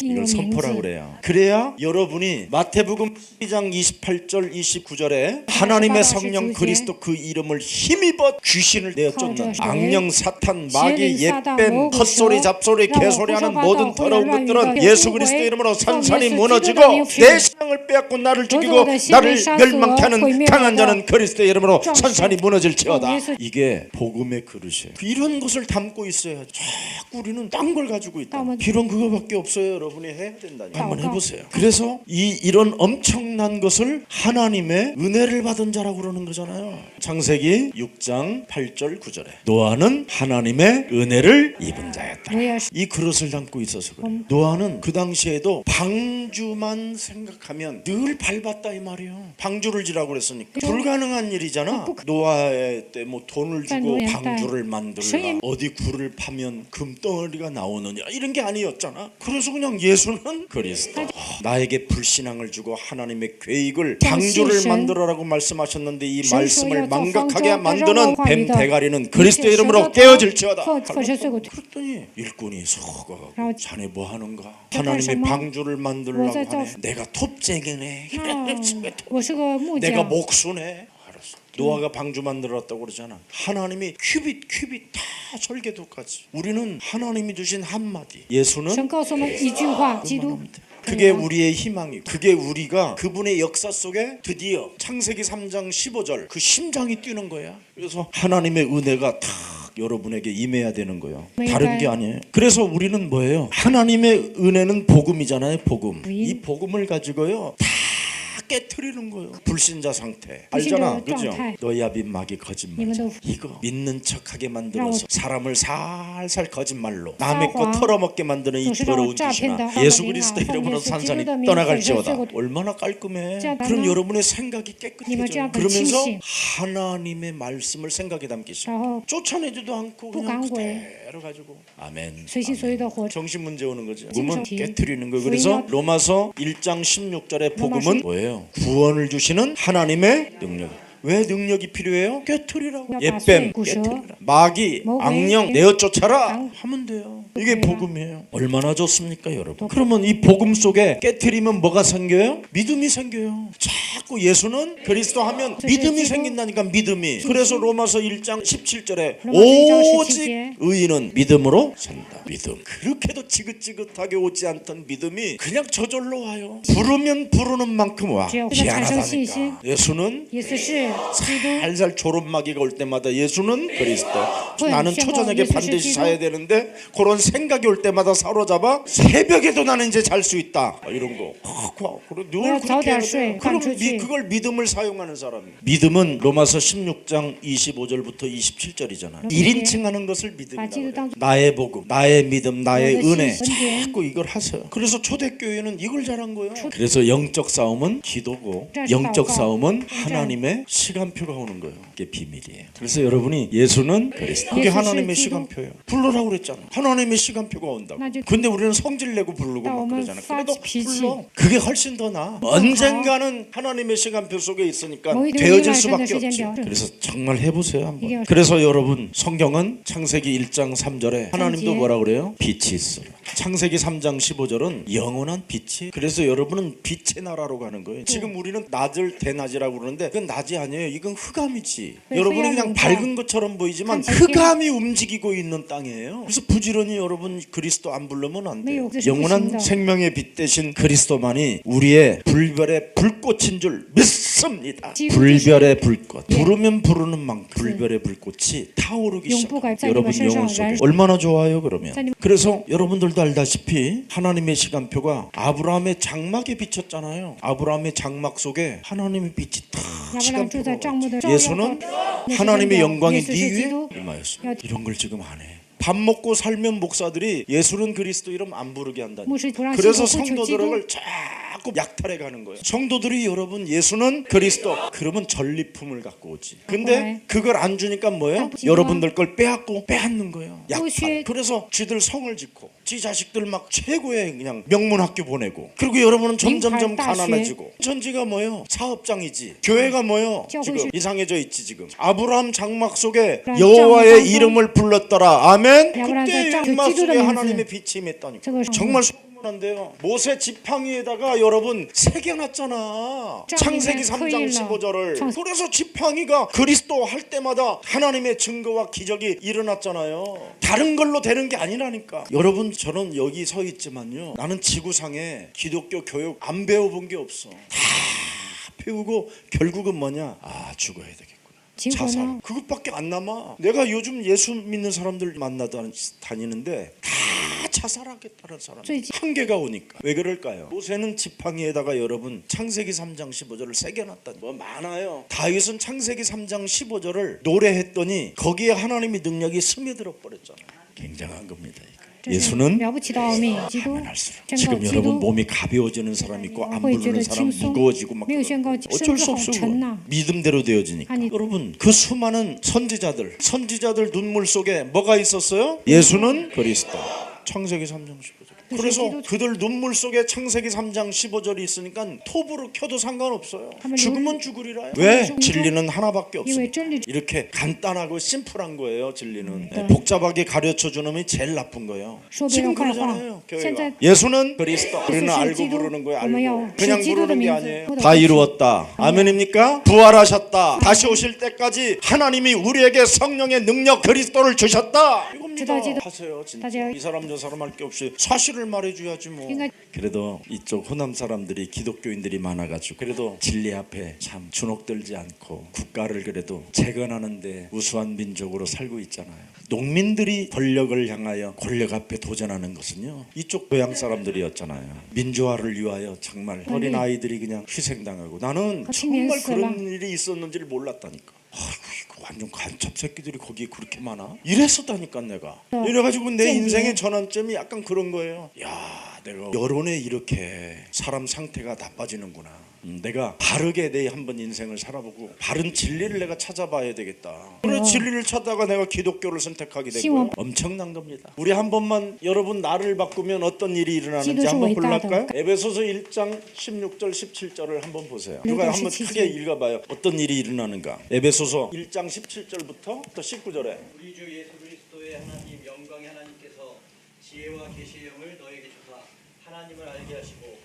이걸 선포라고 그래요. 그래야 여러분이 마태복음 12장 28절 29절에 하나님의 성령 그리스도 그 이름을 힘입어 귀신을 내어 쫓는 악령 사탄 마귀 옛뱀 헛소리 잡소리 개소리하는 모든 더러운 것들은 예수 그리스도 이름으로 산산이 무너지고 내 신앙을 빼앗고 나를 죽이고 나를 멸망케 하는 강한 자는 그리스도의 이름으로 산산이 무너질지어다. 이게 복음의 그릇이에요. 이런 것을 담고 있어야 자꾸 우리는 딴 걸 가지고 있다. 비록 그거밖에 없어요. 여러분이 해야 된다니까. 한번 해보세요. 그래서 이런 엄청난 것을 하나님의 은혜를 받은 자라고 그러는 거잖아요. 창세기 6장 8절 9절에 노아는 하나님의 은혜를 입은 자였다. 이 그릇을 담고 있어서 그래요. 노아는 그 당시에도 방주만 생각하면 늘 밟았다 이 말이에요. 방주를 지라고 그랬으니까 불가능한 일이잖아. 노아의 때 뭐 돈을 주고 방주를 만들라 어디 굴을 파면 금덩어리가 나오느냐 이런 게 아니었잖아. 그래서 그냥 예수는 그리스도. 나에게 불신앙을 주고 하나님의 계획을 방주를 만들어라고 말씀하셨는데 이 말씀을 망각하게 만드는 뱀 대가리는 그리스도의 이름으로 깨어질지어다. 그랬더니 일꾼이 속아가고 자네 뭐 하는가? 하나님의 방주를 만들려고 하네. 내가 톱쟁이네. 내가 목수네. 노아가 방주 만들었다고 그러잖아. 하나님이 큐빗 다 설계도까지. 우리는 하나님이 주신 한마디. 예수는 그게 우리의 희망이고 그게 우리가 그분의 역사 속에 드디어 창세기 3장 15절 그 심장이 뛰는 거야. 그래서 하나님의 은혜가 다 여러분에게 임해야 되는 거예요. 다른 게 아니에요. 그래서 우리는 뭐예요? 하나님의 은혜는 복음이잖아요. 복음. 이 복음을 가지고요 다 깨트리는 거예요. 불신자 상태. 불신자 알잖아, 그죠? 상태. 너희 아비 마귀 거짓말. 이거도- 이거 믿는 척하게 만들어서 라고- 사람을 살살 거짓말로 남의 거 사과. 털어먹게 만드는 이 도시락 더러운诈骗的 짓이나 예수 法门啊 그리스도 奉 이름으로 耶稣 산산이 基督的名 떠나갈지어다. 粉身碎骨 얼마나 깔끔해. 这样 그럼 呢 여러분의 생각이 你们 깨끗해져요. 这样很 그러면서 清醒 하나님의 말씀을 생각에 담기시고 然后 쫓아내지도 않고 그냥 不赶鬼 그대로 가지고 아멘. 随心所欲的活着。 정신 문제 오는 거죠. 지금 몸은 저- 깨트리는 거예요. 부인이- 그래서 로마서 1장 16절의 복음은 로마서- 뭐예요? 구원을 주시는 하나님의 능력. 왜 능력이 필요해요? 깨트리라고. 야, 옛뱀 다수의 구셔. 깨트리라. 마귀, 뭐, 악령 왜? 내어 쫓아라 강- 하면 돼요. 이게 그래요. 복음이에요. 얼마나 좋습니까, 여러분? 그러면 이 복음 속에 깨트리면 뭐가 생겨요? 믿음이 생겨요. 자꾸 예수는 그리스도 하면 믿음이 생긴다니까, 믿음이. 그래서 로마서 1장 17절에 로마서 1장 오직 17절. 의인은 믿음으로 산다. 믿음. 그렇게도 지긋지긋하게 오지 않던 믿음이 그냥 저절로 와요. 부르면 부르는 만큼 와. 只有这个产生信心 희한하다니까. 예수는 耶稣是基督， 살살 졸음마귀가 올 때마다 예수는 그리스도. 그건 나는宣告 초저녁에 예수 반드시 시키고. 자야 되는데 그런 생각이 올 때마다 사로잡아 새벽에도 나는 이제 잘 수 있다. 이런 거. 그래, 늘 왜 그렇게早点해야睡， 돼. 그럼 간出去。 그걸 믿음을 사용하는 사람이. 믿음은 로마서 16장 25절부터 27절이잖아요. 1인칭 하는 것을 믿음이라고 기도 해요. 당- 나의 복음, 나의 믿음, 나의 너의 은혜. 신- 자꾸 이걸 하세요. 그래서 초대교회는 이걸 잘한 거예요. 그래서 영적 싸움은 기도고 영적 싸움은 하나님의 시간표가 오는 거예요. 이게 비밀이에요. 그래서 여러분이 예수는 그리스도. 그게 예수 하나님의 기도. 시간표예요. 부르라고 그랬잖아. 하나님의 시간표가 온다고. 나 이제- 근데 우리는 성질 내고 부르고 나 막 오늘 그러잖아. 그래도 비치. 불러. 그게 훨씬 더 나아. 언젠가는 하나님의 시간표 속에 있으니까 뭐 이런 되어질 일을 수밖에 하는 없지. 시간표. 그래서 정말 해보세요 한번. 이게 그래서 여러분 성경은 창세기 1장 3절에 하나님도 창세기. 뭐라 그래요? 빛이 있으라. 창세기 3장 15절은 영원한 빛이. 그래서 여러분은 빛의 나라로 가는 거예요. 지금 우리는 낮을 대낮이라고 그러는데 그건 낮이 아니에요. 이건 흑암이지. 왜 여러분이 흑암이 그냥 없죠? 밝은 것처럼 보이지만 창세기. 흑암이 움직이고 있는 땅이에요. 그래서 부지런히 여러분 그리스도 안 부르면 안 돼요. 네, 영원한 그렇습니다. 생명의 빛 대신 그리스도만이 우리의 불별의 불꽃인 줄 믿습니다. 지금 불별의 불꽃. 예. 부르면 부르는 만큼 불별의 불꽃이 타오르기 용부가 시작해요. 여러분 짜리가 영혼 세상 속에. 얼마나 좋아요 그러면. 짜리- 그래서 여러분들도 알다시피 하나님의 시간표가 아브라함의 장막에 비쳤잖아요. 아브라함의 장막 속에 하나님의 빛이 탁 아브라함 주在帐幕的 시간표가 예수는 하나님의 영광이 예수 네 위에 기도. 임하였습니다. 야- 이런 걸 지금 안 해. 밥 먹고 살면 목사들이 예수는 그리스도 이름 안 부르게 한다니. 牧师不让信 그래서 徒呼求基督， 성도들을 자꾸 약탈해 가는 거예요. 성도들이 여러분 예수는 그리스도 그러면 전리품을 갖고 오지. 근데 네. 그걸 안 주니까 뭐예요? 깜찍이가. 여러분들 걸 빼앗고 빼앗는 거예요. 약탈. 무엇이- 그래서 쥐들 성을 짓고 지 자식들 막 최고의 그냥 명문 학교 보내고 그리고 여러분은 점점점 민팔 다시. 가난해지고. 전지가 뭐예요? 사업장이지. 교회가 뭐예요? 지금 교회시- 이상해져 있지 지금. 아브라함 장막 속에 그런 여호와의 짱- 이름을 불렀더라. 아멘. 아브라함 그때 짱- 장막 속에 기도를 하나님의 하면서. 빛이 임했다니까. 저걸 정말 소문난데요. 모세 지팡이에다가 여러분 새겨놨잖아. 짱 창세기 그냥 3장 커일러. 15절을. 참- 그래서 지팡이가 그리스도 할 때마다 하나님의 증거와 기적이 일어났잖아요. 다른 걸로 되는 게 아니라니까. 여러분 저는 여기 서 있지만요. 나는 지구상에 기독교 교육 안 배워본 게 없어. 다 배우고 결국은 뭐냐? 아 죽어야 되겠구나. 자살. 结果呢？ 그것밖에 안 남아. 내가 요즘 예수 믿는 사람들 다니는데 다 자살하겠다는 사람. 最近 한계가 오니까. 왜 그럴까요? 모세는 지팡이에다가 여러분 창세기 3장 15절을 새겨놨다. 뭐 많아요. 다윗은 창세기 3장 15절을 노래했더니 거기에 하나님의 능력이 스며들어 버렸잖아요. 굉장한 겁니다. 이거. 这是 예수는 了不起的奥秘，基督 하면 할수록 宣告 지금 基 여러분 督 몸이 가벼워지는 사람 있고 안 会觉 부르는 得 사람 轻松， 무거워지고 막 没有宣告 어쩔 甚 수 至好 없어 沉呐。 믿음대로 되어지니까. 아니. 여러분 그 수많은 선지자들 눈물 속에 뭐가 있었어요? 예수는 그리스도. 창세기 3장 15절. 그래서 기도- 그들 눈물 속에 창세기 3장 15절이 있으니까 톱으로 켜도 상관없어요. 하면 죽으면 죽으리라요. 하면 왜? 죽으면 진리는 하나밖에 없어요. 因为真理 이렇게 간단하고 심플한 거예요. 진리는. 네. 복잡하게 가르쳐 주는 놈이 제일 나쁜 거예요. 소비형 지금 활화. 그러잖아요. 교회가. 현재- 예수는 그리스도. 우리는 예수 알고 기도. 부르는 거예요. 어머야, 알고. 그냥 기도의 부르는 게 민족. 아니에요. 모두 다 같이. 이루었다. 아멘입니까? 부활하셨다. 다시 오실 때까지 하나님이 우리에게 성령의 능력 그리스도를 주셨다. 이겁니다. 지도지도. 하세요. 진짜 다들. 이 사람 저 사람 할 게 없이 사실을 말해줘야지 뭐. 그러니까. 그래도 이쪽 호남 사람들이 기독교인들이 많아가지고 그래도 진리 앞에 참 주눅들지 않고 국가를 그래도 재건하는데 우수한 민족으로 살고 있잖아요. 농민들이 권력을 향하여 권력 앞에 도전하는 것은요 이쪽 고향 사람들이었잖아요. 민주화를 위하여 정말 어린 아이들이 그냥 희생당하고 나는 정말 그런 일이 있었는지를 몰랐다니까. 아이고 이거 완전 간첩 새끼들이 거기에 그렇게 많아? 이랬었다니까 내가. 이래가지고 내 인생의 전환점이 약간 그런 거예요. 야 내가 여론에 이렇게 사람 상태가 나빠지는구나. 내가 바르게 내 한번 인생을 살아보고 바른 진리를 내가 찾아봐야 되겠다. 그래 진리를 찾다가 내가 기독교를 선택하게 된 거예요. 엄청난 겁니다. 우리 한 번만 여러분 나를 바꾸면 어떤 일이 일어나는지 한번 볼까요? 에베소서 1장 16절 17절을 한번 보세요. 누가 한번 크게 읽어봐요. 어떤 일이 일어나는가. 에베소서 1장 17절부터 또 19절에 우리 주 예수 그리스도의 하나님 영광의 하나님께서 지혜와 계시의 영을 너에게 주사 하나님을 알게 하시고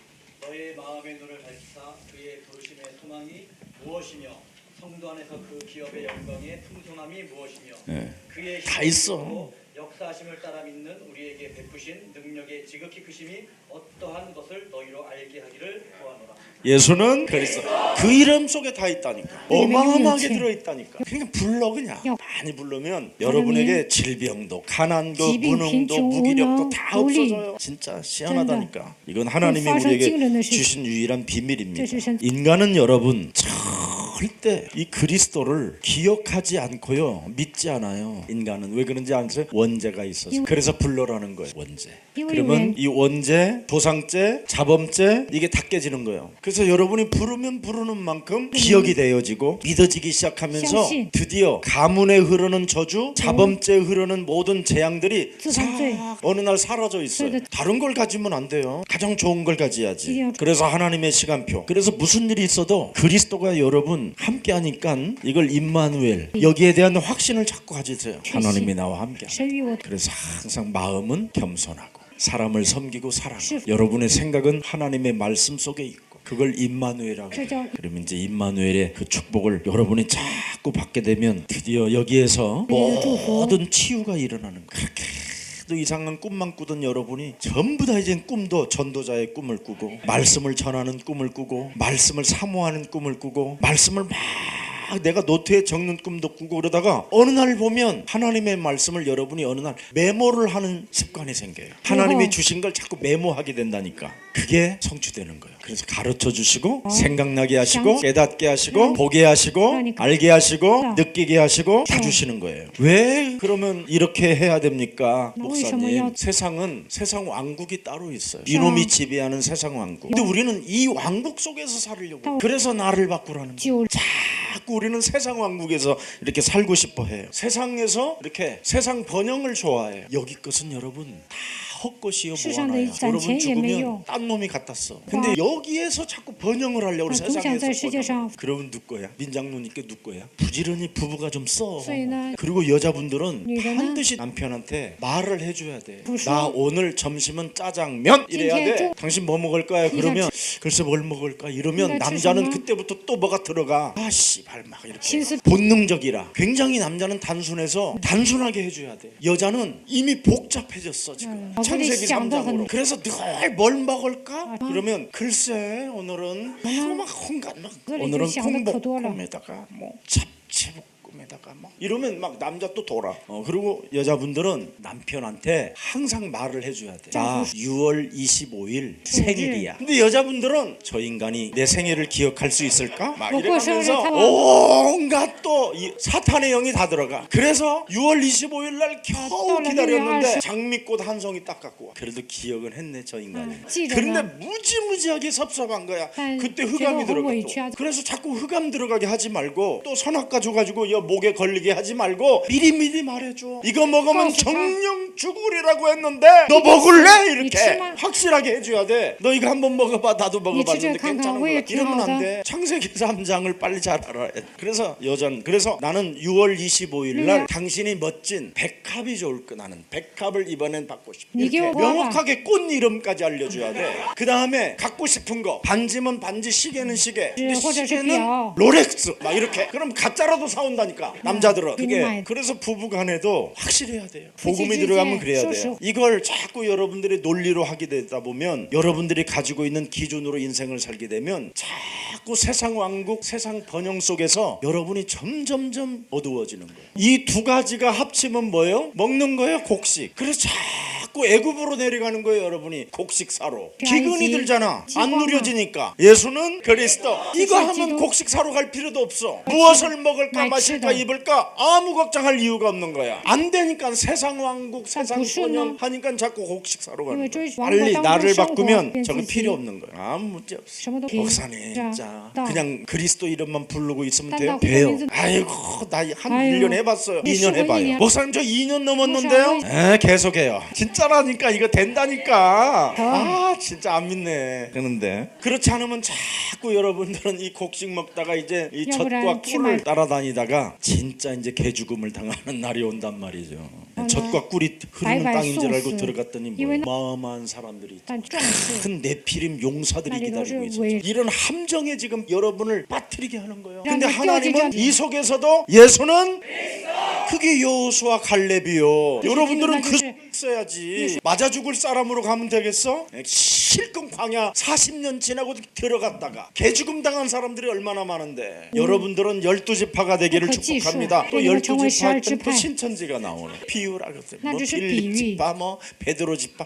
너의 마음의 눈을 밝히사 그의 부르심의 소망이 무엇이며 성도 안에서 그 기업의 영광의 풍성함이 무엇이며 그의 다 있어. 역사하심을 따라 믿는 우리에게 베푸신 능력의 지극히 크심이 어떠한 것을 너희로 알게 하기를 구하노라. 예수는 그리스도 그 이름 속에 다 있다니까. 어마어마하게 들어있다니까. 그러니까 불러 그냥 많이 부르면 여러분에게 질병도 가난도 무능도 무기력도 다 없어져요. 진짜 시원하다니까. 이건 하나님이 우리에게 주신 유일한 비밀입니다. 인간은 여러분 절대 이 그리스도를 기억하지 않고요 믿지 않아요. 인간은 왜 그런지 아세요? 원죄가 있어서. 그래서 불러라는 거예요. 원죄. 그러면 이 원죄, 도상죄, 자범죄 이게 다 깨지는 거예요. 그래서 여러분이 부르면 부르는 만큼 기억이 되어지고 믿어지기 시작하면서 드디어 가문에 흐르는 저주, 자범죄에 흐르는 모든 재앙들이 싹 어느 날 사라져 있어요. 다른 걸 가지면 안 돼요. 가장 좋은 걸 가져야지. 그래서 하나님의 시간표. 그래서 무슨 일이 있어도 그리스도가 여러분 함께 하니까 이걸 임마누엘 여기에 대한 확신을 자꾸 가지세요. 하나님이 나와 함께. 그래서 항상 마음은 겸손하고 사람을 섬기고 사랑하고 여러분의 생각은 하나님의 말씀 속에 있고 그걸 임마누엘이라고 해요. 그러면 이제 임마누엘의 그 축복을 여러분이 자꾸 받게 되면 드디어 여기에서 모든 치유가 일어나는 거예요. 그렇게 또 이상한 꿈만 꾸던 여러분이 전부 다 이제 꿈도 전도자의 꿈을 꾸고 말씀을 전하는 꿈을 꾸고 말씀을 사모하는 꿈을 꾸고 말씀을 막 내가 노트에 적는 꿈도 꾸고 그러다가 어느 날 보면 하나님의 말씀을 여러분이 어느 날 메모를 하는 습관이 생겨요. 하나님이 주신 걸 자꾸 메모하게 된다니까. 그게 성취되는 거예요. 그래서 가르쳐 주시고 생각나게 하시고 깨닫게 하시고 보게 하시고 알게 하시고 느끼게 하시고 다 주시는 거예요. 왜 그러면 이렇게 해야 됩니까? 목사님, 세상은 세상 왕국이 따로 있어요. 이놈이 지배하는 세상 왕국. 근데 우리는 이 왕국 속에서 살으려고. 그래서 나를 바꾸라는 거예요. 자꾸 우리는 세상 왕국에서 이렇게 살고 싶어 해요. 세상에서 이렇게 세상 번영을 좋아해요. 여기 것은 여러분 다 헛것이요 뭐하나요? 여러분 죽으면 딴 놈이 갖다 써. 근데 여기에서 자꾸 번영을 하려고 그래. 세상에서 그러면 누구 거야? 민장누님께 누구 거야? 부지런히 부부가 좀 써. 그리고 여자분들은 반드시 남편한테 말을 해줘야 돼. 나 오늘 점심은 짜장면 이래야 돼. 당신 뭐 먹을까요? 그러면 글쎄 뭘 먹을까? 이러면 남자는 그때부터 또 뭐가 들어가. 아 씨발 막 이렇게 본능적이라. 굉장히 남자는 단순해서 단순하게 해줘야 돼. 여자는 이미 복잡해졌어 지금. 창세기 3장으로. 그래서 늘 뭘 먹을까? 그러면 글쎄 오늘은 막 홍간 막 오늘은 콩볶음에다가 뭐 잡채볶음에다가 뭐 이러면 막 남자 또 돌아. 그리고 여자분들은 남편한테 항상 말을 해줘야 돼. 나 6월 25일 생일이야. 근데 여자분들은 저 인간이 내 생일을 기억할 수 있을까? 막 이러면서 온갖 또 사탄의 영이 다 들어가. 그래서 6월 25일 날 겨우 기다렸는데 장미꽃 한 송이 딱 갖고 와. 그래도 기억은 했네 저 인간이. 그런데 무지무지하게 섭섭한 거야. 그때 흑암이 들어가 또. 그래서 자꾸 흑암 들어가게 하지 말고 또 선악과 줘가지고 목에 걸리게 하지 말고 미리미리 말해줘. 이거 먹으면 정령 죽으리라고 했는데 너 먹을래? 이렇게 확실하게 해줘야 돼. 너 이거 한번 먹어봐. 나도 먹어봤는데 괜찮은 거야. 이러면 안 돼. 창세기 3장을 빨리 잘 알아야 돼. 그래서 그래서 나는 6월 25일 날 당신이 멋진 백합이 좋을 거. 나는 백합을 이번엔 받고 싶어. 이렇게 명확하게 꽃 이름까지 알려줘야 돼. 그 다음에 갖고 싶은 거 반지면 반지, 시계는 시계, 시계는 롤렉스 막 이렇게. 그럼 가짜라도 사온다니까. 비싸니까 남자들은 그게 빈말. 그래서 부부간에도 확실해야 돼요. 복음이 부부지지에 들어가면 그래야 돼요. 소수. 이걸 자꾸 여러분들이 논리로 하게 되다 보면 여러분들이 가지고 있는 기준으로 인생을 살게 되면 자꾸 세상 왕국, 세상 번영 속에서 여러분이 점점점 어두워지는 거예요. 이 두 가지가 합치면 뭐예요? 먹는 거예요, 곡식. 그래서 자꾸 애굽으로 내려가는 거예요, 여러분이. 곡식사로. 기근이 들잖아. 안 누려지니까. 예수는 그리스도. 이거 하면 곡식 사러 갈 필요도 없어. 무엇을 먹을까 마실까 입을까 아무 걱정할 이유가 없는 거야. 안 되니까 세상 왕국, 세상 번영 하니까 자꾸 곡식 사러 가는 거야. 빨리 나를 바꾸면 저거 필요 없는 거야. 아무 문제 없어. 목사님 진짜 그냥 그리스도 이름만 부르고 있으면 돼요? 돼요. 아이고 나 한 1년 해봤어요. 2년 해봐요. 목사님 저 2년 넘었는데요? 계속해요. 진짜라니까 이거 된다니까. 아 진짜 안 믿네. 그런데 그렇지 않으면 자꾸 여러분들은 이 곡식 먹다가 이제 이 젖과 꿀을 따라다니다가 진짜 이제 개죽음을 당하는 날이 온단 말이죠. 젖과 꿀이 흐르는 땅인 줄 알고 들어갔더니 뭐 어마어마한 사람들이 큰 네피림 용사들이 기다리고 있었죠. 이런 함정에 지금 여러분을 빠뜨리게 하는 거예요. 근데 하나님은 이 속에서도 예수는 그게 여호수아 갈렙이요. 여러분들은 그 써야지. 맞아 죽을 사람으로 가면 되겠어? 실컷 광야 40년 지나고 들어갔다가 개죽음 당한 사람들이 얼마나 많은데 여러분들은 12지파가 되기를 축복합니다. 또 12지파 했던 또 신천지가 나오네. 비유라 그랬어요. 뭐 빌립지파 뭐 베드로지파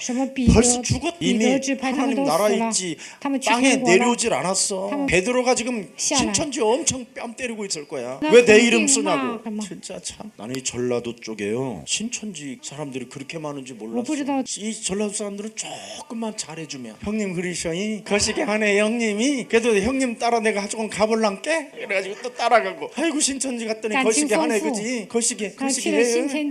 벌써 죽었. 이미 하나님 나라에 있지 땅에 내려오질 않았어. 베드로가 지금 신천지 엄청 뺨 때리고 있을 거야. 왜 내 이름 쓰냐고. 진짜 참 나는 이 전라도 쪽에요 신천지 사람들이 그렇게 많은지 몰랐어. 이 전라도 사람들은 조금만 잘해주면 형님 그리셔이 거시기 하네 형님이 그래도 형님 따라 내가 조금 가볼란께 그래가지고 또 따라가고 아이고 신천지 갔더니 거시기 하네 그지 거시기 해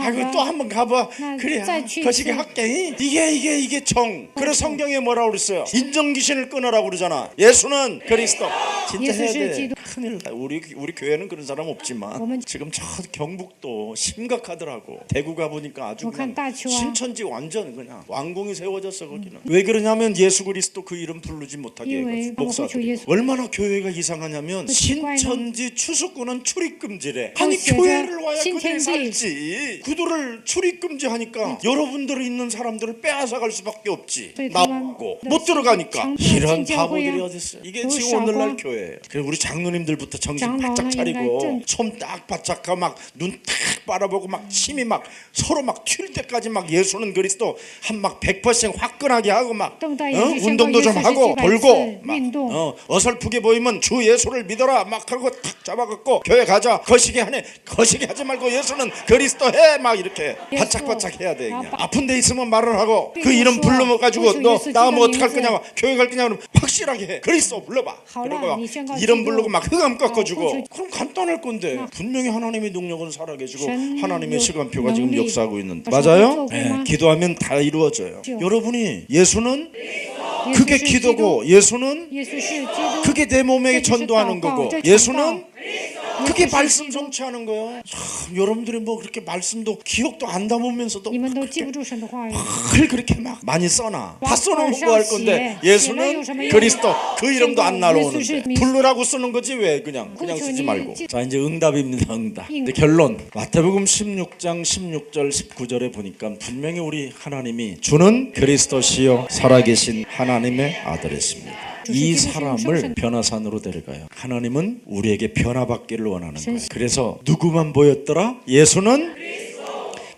아이고 또 한번 가봐 그래 거시기 할게 이게 정. 그래서 성경에 뭐라고 그랬어요? 인정귀신을 끊으라고 그러잖아. 예수는 그리스도. 진짜 해야 돼. 큰일 나. 우리 교회는 그런 사람 없지만 지금 저 경북도 심각하더라고. 대구 가보니까 아주 그냥 신천지 완전 그냥 왕궁이 세워졌어 거기는. 왜 그러냐면 예수 그리스도 그 이름 부르지 못하게 해가지고 목사들. 얼마나 교회가 이상하냐면 신천지 추수꾼은 출입금지래. 아니 교회를 와야 그들이 살지. 그들을 출입금지하니까 여러분들이 있는 사람들을 빼앗아갈 수밖에 없지. 나쁘고 못 들어가니까. 이런 바보들이 어딨어요. 이게 지금 오늘날 교회예요. 그래서 우리 장로님들부터 정신 바짝 차리고 손 딱 바짝하고 막 눈 딱 바라보고 막 침이 막 서로 막 튈 때까지 막 예수는 그리스도 한 막 100% 화끈하게 하고 막 운동도 좀 하고 돌고 막 어설프게 보이면 주 예수를 믿어라 막 하고 탁 잡아갖고 교회 가자 거시기 하네 거시기 하지 말고 예수는 그리스도 해 막 이렇게 바짝바짝 해야 돼. 그냥 아픈 데 있으면 말을 하고 그 이름 불러가지고 너 나오면 어떡할 거냐고 교회 갈 거냐고 확실하게 해. 그리스도 불러봐. 그러고 막 이름 부르고 막 흑암 꺾어주고 그럼 간단할 건데 분명히 하나님의 능력은 살아계시고 하나님의 시간표가 지금 역사하고 있는데 맞아요? 네, 기도하면 다 이루어져요. 여러분이 예수는 그게 기도고 예수는 그게 내 몸에 전도하는 거고 예수는 그게 말씀 성취하는 거예요. 참 여러분들이 뭐 그렇게 말씀도 기억도 안 담으면서도 그렇게 막 많이 써놔. 다 써놓으면 뭐 할 건데 예수는 그리스도 그 이름도 안 나오는데 부르라고 쓰는 거지 왜 그냥 쓰지 말고. 자 이제 응답입니다. 응답. 이제 결론 마태복음 16장 16절 19절에 보니까 분명히 우리 하나님이 주는 그리스도시요 살아계신 하나님의 아들이십니다. 이 사람을 변화산으로 데려가요. 하나님은 우리에게 변화받기를 원하는 거예요. 그래서 누구만 보였더라? 예수는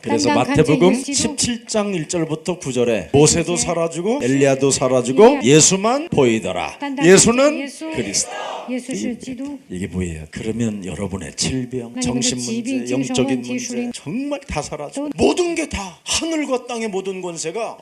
그래서 마태복음 17장 1절부터 9절에 모세도 사라지고 엘리야도 사라지고 예수만 보이더라. 예수는 그리스도. 이게 뭐예요? 그러면 여러분의 질병, 정신문제, 영적인 문제 정말 다 사라져. 모든 게 다 하늘과 땅의 모든 권세가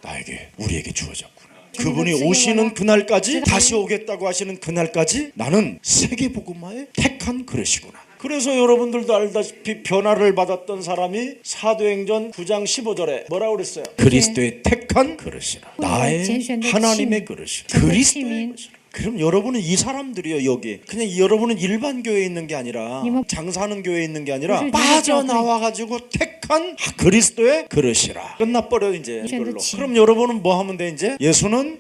나에게 우리에게 주어졌구나. 그분이 오시는 그날까지 다시 오겠다고 하시는 그날까지 나는 세계복음화에 택한 그릇이구나. 그래서 여러분들도 알다시피 변화를 받았던 사람이 사도행전 9장 15절에 뭐라고 그랬어요? 그리스도의 택한 그릇이라. 나의 하나님의 그릇이라. 그리스도의 것이라. 그럼 여러분은 이 사람들이요 여기 그냥 여러분은 일반 교회에 있는 게 아니라 장사하는 교회에 있는 게 아니라 빠져나와가지고 택한 그리스도의 그릇이라. 끝나버려 이제 이걸로. 그럼 여러분은 뭐 하면 돼 이제? 예수는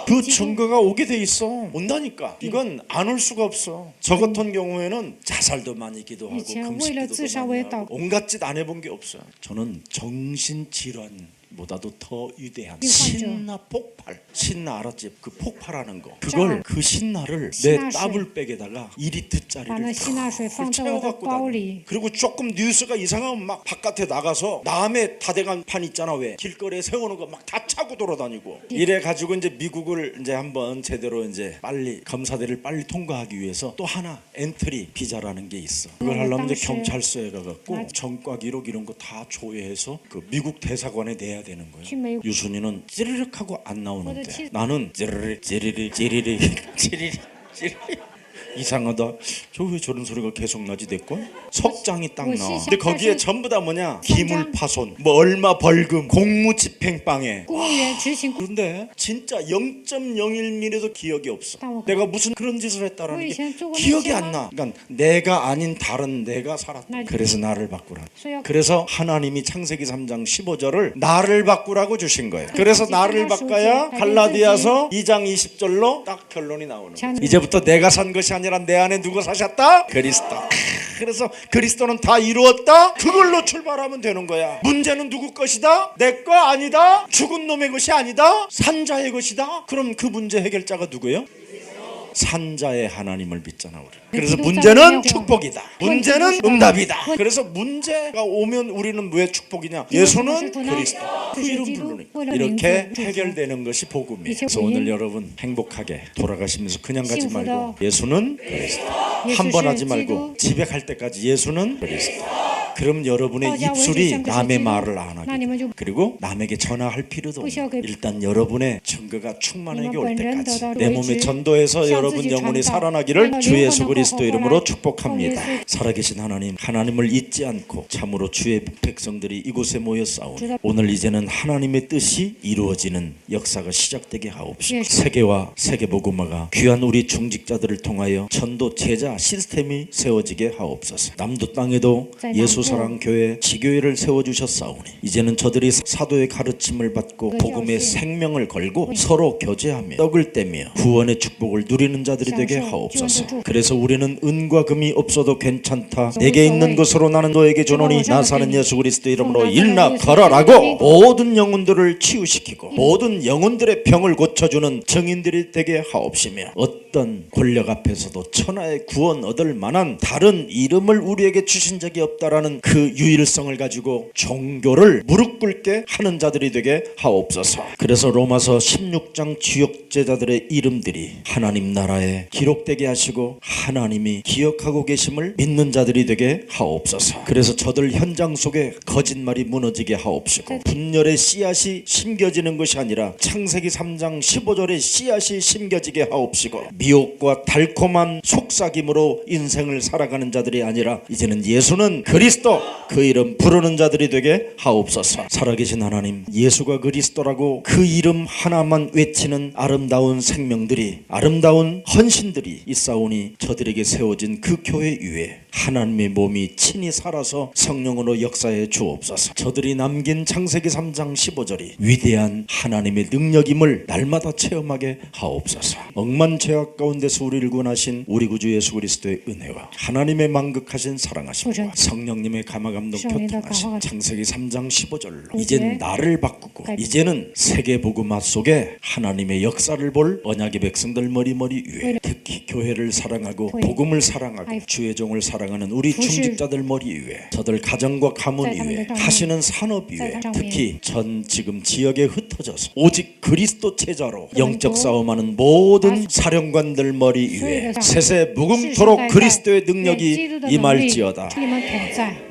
그 증거가 오게 돼 있어. 온다니까. 이건 안 올 수가 없어. 저 같은 경우에는 자살도 많이 기도하고 以前为了 금식기도도 自杀 많이 我也 하고 祷， 온갖 짓 안 해본 게 없어요. 저는 정신질환보다도 더 위대한 이 환자. 신나 폭발. 신나 알았지? 그 폭발하는 거. 그걸 자. 그 신나를 내 신나水. 따블백에다가 2리터짜리를 把那希腊水放在我的 채워갖고 包 다녀. 里， 그리고 조금 뉴스가 이상하면 막 바깥에 나가서 남의 다대간 판 있잖아. 왜 길거리에 세우는 거 막 다 차고 돌아다니고 이래 가지고 이제 미국을 이제 한번 제대로 이제 빨리 검사대를 빨리 통과하기 위해서 또 하나 엔트리 비자라는 게 있어. 그걸 하려면 이제 당시- 경찰서에 가갖고 맞아. 전과 기록 이런 거 다 조회해서 그 미국 대사관에 내야 되는 거예요. 김해요. 유순이는 찌르륵 하고 안 나오는데 어디 치- 나는 찌르륵 찌르륵 찌르륵 찌르륵 찌르륵 이상하다. 저 왜 저런 소리가 계속 나지 내건? 석장이 딱 나와. 근데 거기에 전부 다 뭐냐? 기물 파손, 뭐 얼마 벌금, 공무집행방해. 公务员执行 그런데 진짜 0.01mm도 기억이 없어. 따먹어. 내가 무슨 그런 짓을 했다라는 게 우리 저거 기억이 했잖아. 안 나. 그러니까 내가 아닌 다른 내가 살았다. 나- 그래서 나를 바꾸라. 소역 그래서 하나님이 창세기 3장 15절을 나를 바꾸라고 주신 거예요. 그래서 나를 바꿔야 갈라디아서 2장 20절로 딱 결론이 나오는 거예요. 이제부터 내가 산 것이 아니라 내 안에 누가 사셨다? 그리스도. 그래서 그리스도는 다 이루었다. 그걸로 출발하면 되는 거야. 문제는 누구 것이다? 내 거 아니다. 죽은 놈의 것이 아니다. 산자의 것이다. 그럼 그 문제 해결자가 누구예요? 산자의 하나님을 믿잖아 우리. 그래서 기독자는 문제는 그냥 축복이다. 문제는 응답이다. 그래서 문제가 오면 우리는 왜 축복이냐? 예수는 그리스도. 그 이름 부르니까 이렇게 해결되는 것이 복음이에요. 그래서 오늘 여러분 행복하게 돌아가시면서 그냥 가지 말고 예수는 그리스도. 한 번 하지 말고 집에 갈 때까지 예수는 그리스도. 그럼 여러분의 입술이 남의 말을 안 하게. 그리고 남에게 전화할 필요도 없고 일단 여러분의 증거가 충만하게 올 때까지 내 몸에 전도해서 여러분 영혼이 살아나기를 주 예수 그리스도 이름으로 축복합니다. 살아계신 하나님, 하나님을 잊지 않고 참으로 주의 백성들이 이곳에 모여 싸우니 오늘 이제는 하나님의 뜻이 이루어지는 역사가 시작되게 하옵시고 세계와 세계복음화가 귀한 우리 중직자들을 통하여 전도 제자 시스템이 세워지게 하옵소서. 남도 땅에도 예수 사랑 교회 지교회를 세워주셨사오니 이제는 저들이 사도의 가르침을 받고 복음의 생명을 걸고 서로 교제하며 떡을 떼며 구원의 축복을 누리는 자들이 되게 하옵소서. 그래서 우리는 은과 금이 없어도 괜찮다. 내게 있는 것으로 나는 너에게 주노니 나 사는 예수 그리스도 이름으로 일나 걸어라고 모든 영혼들을 치유시키고 모든 영혼들의 병을 고쳐주는 증인들이 되게 하옵시며 어떤 권력 앞에서도 천하의 구원 얻을 만한 다른 이름을 우리에게 주신 적이 없다라는 그 유일성을 가지고 종교를 무릎 꿇게 하는 자들이 되게 하옵소서. 그래서 로마서 16장 주역제자들의 이름들이 하나님 나라에 기록되게 하시고 하나님이 기억하고 계심을 믿는 자들이 되게 하옵소서. 그래서 저들 현장 속에 거짓말이 무너지게 하옵시고 분열의 씨앗이 심겨지는 것이 아니라 창세기 3장 15절의 씨앗이 심겨지게 하옵시고 미혹과 달콤한 속삭임으로 인생을 살아가는 자들이 아니라 이제는 예수는 그리스도 그 이름 부르는 자들이 되게 하옵소서. 살아계신 하나님, 예수가 그리스도라고 그 이름 하나만 외치는 아름다운 생명들이 아름다운 헌신들이 있사오니 저들에게 세워진 그 교회 위에 하나님의 몸이 친히 살아서 성령으로 역사해 주옵소서. 저들이 남긴 창세기 3장 15절이 위대한 하나님의 능력임을 날마다 체험하게 하옵소서. 억만 죄악 가운데서 우리를 구원하신 우리 구주 예수 그리스도의 은혜와 하나님의 만극하신 사랑하심과 성령님의 감화감동 교통하신 창세기 3장 15절로 이젠 나를 바꾸고 이제는 세계복음화 속에 하나님의 역사를 볼 언약의 백성들 머리머리 위에 특히 교회를 사랑하고 복음을 사랑하고 주의 종을 사랑하는 우리 중직자들 머리 위에 저들 가정과 가문 위에 하시는 산업 위에 특히 전 지금 지역에 흩어져서 오직 그리스도 제자로 영적 싸움하는 모든 사령관들 머리 위에 세세 무궁토록 그리스도의 능력이 임할지어다. 你们同在。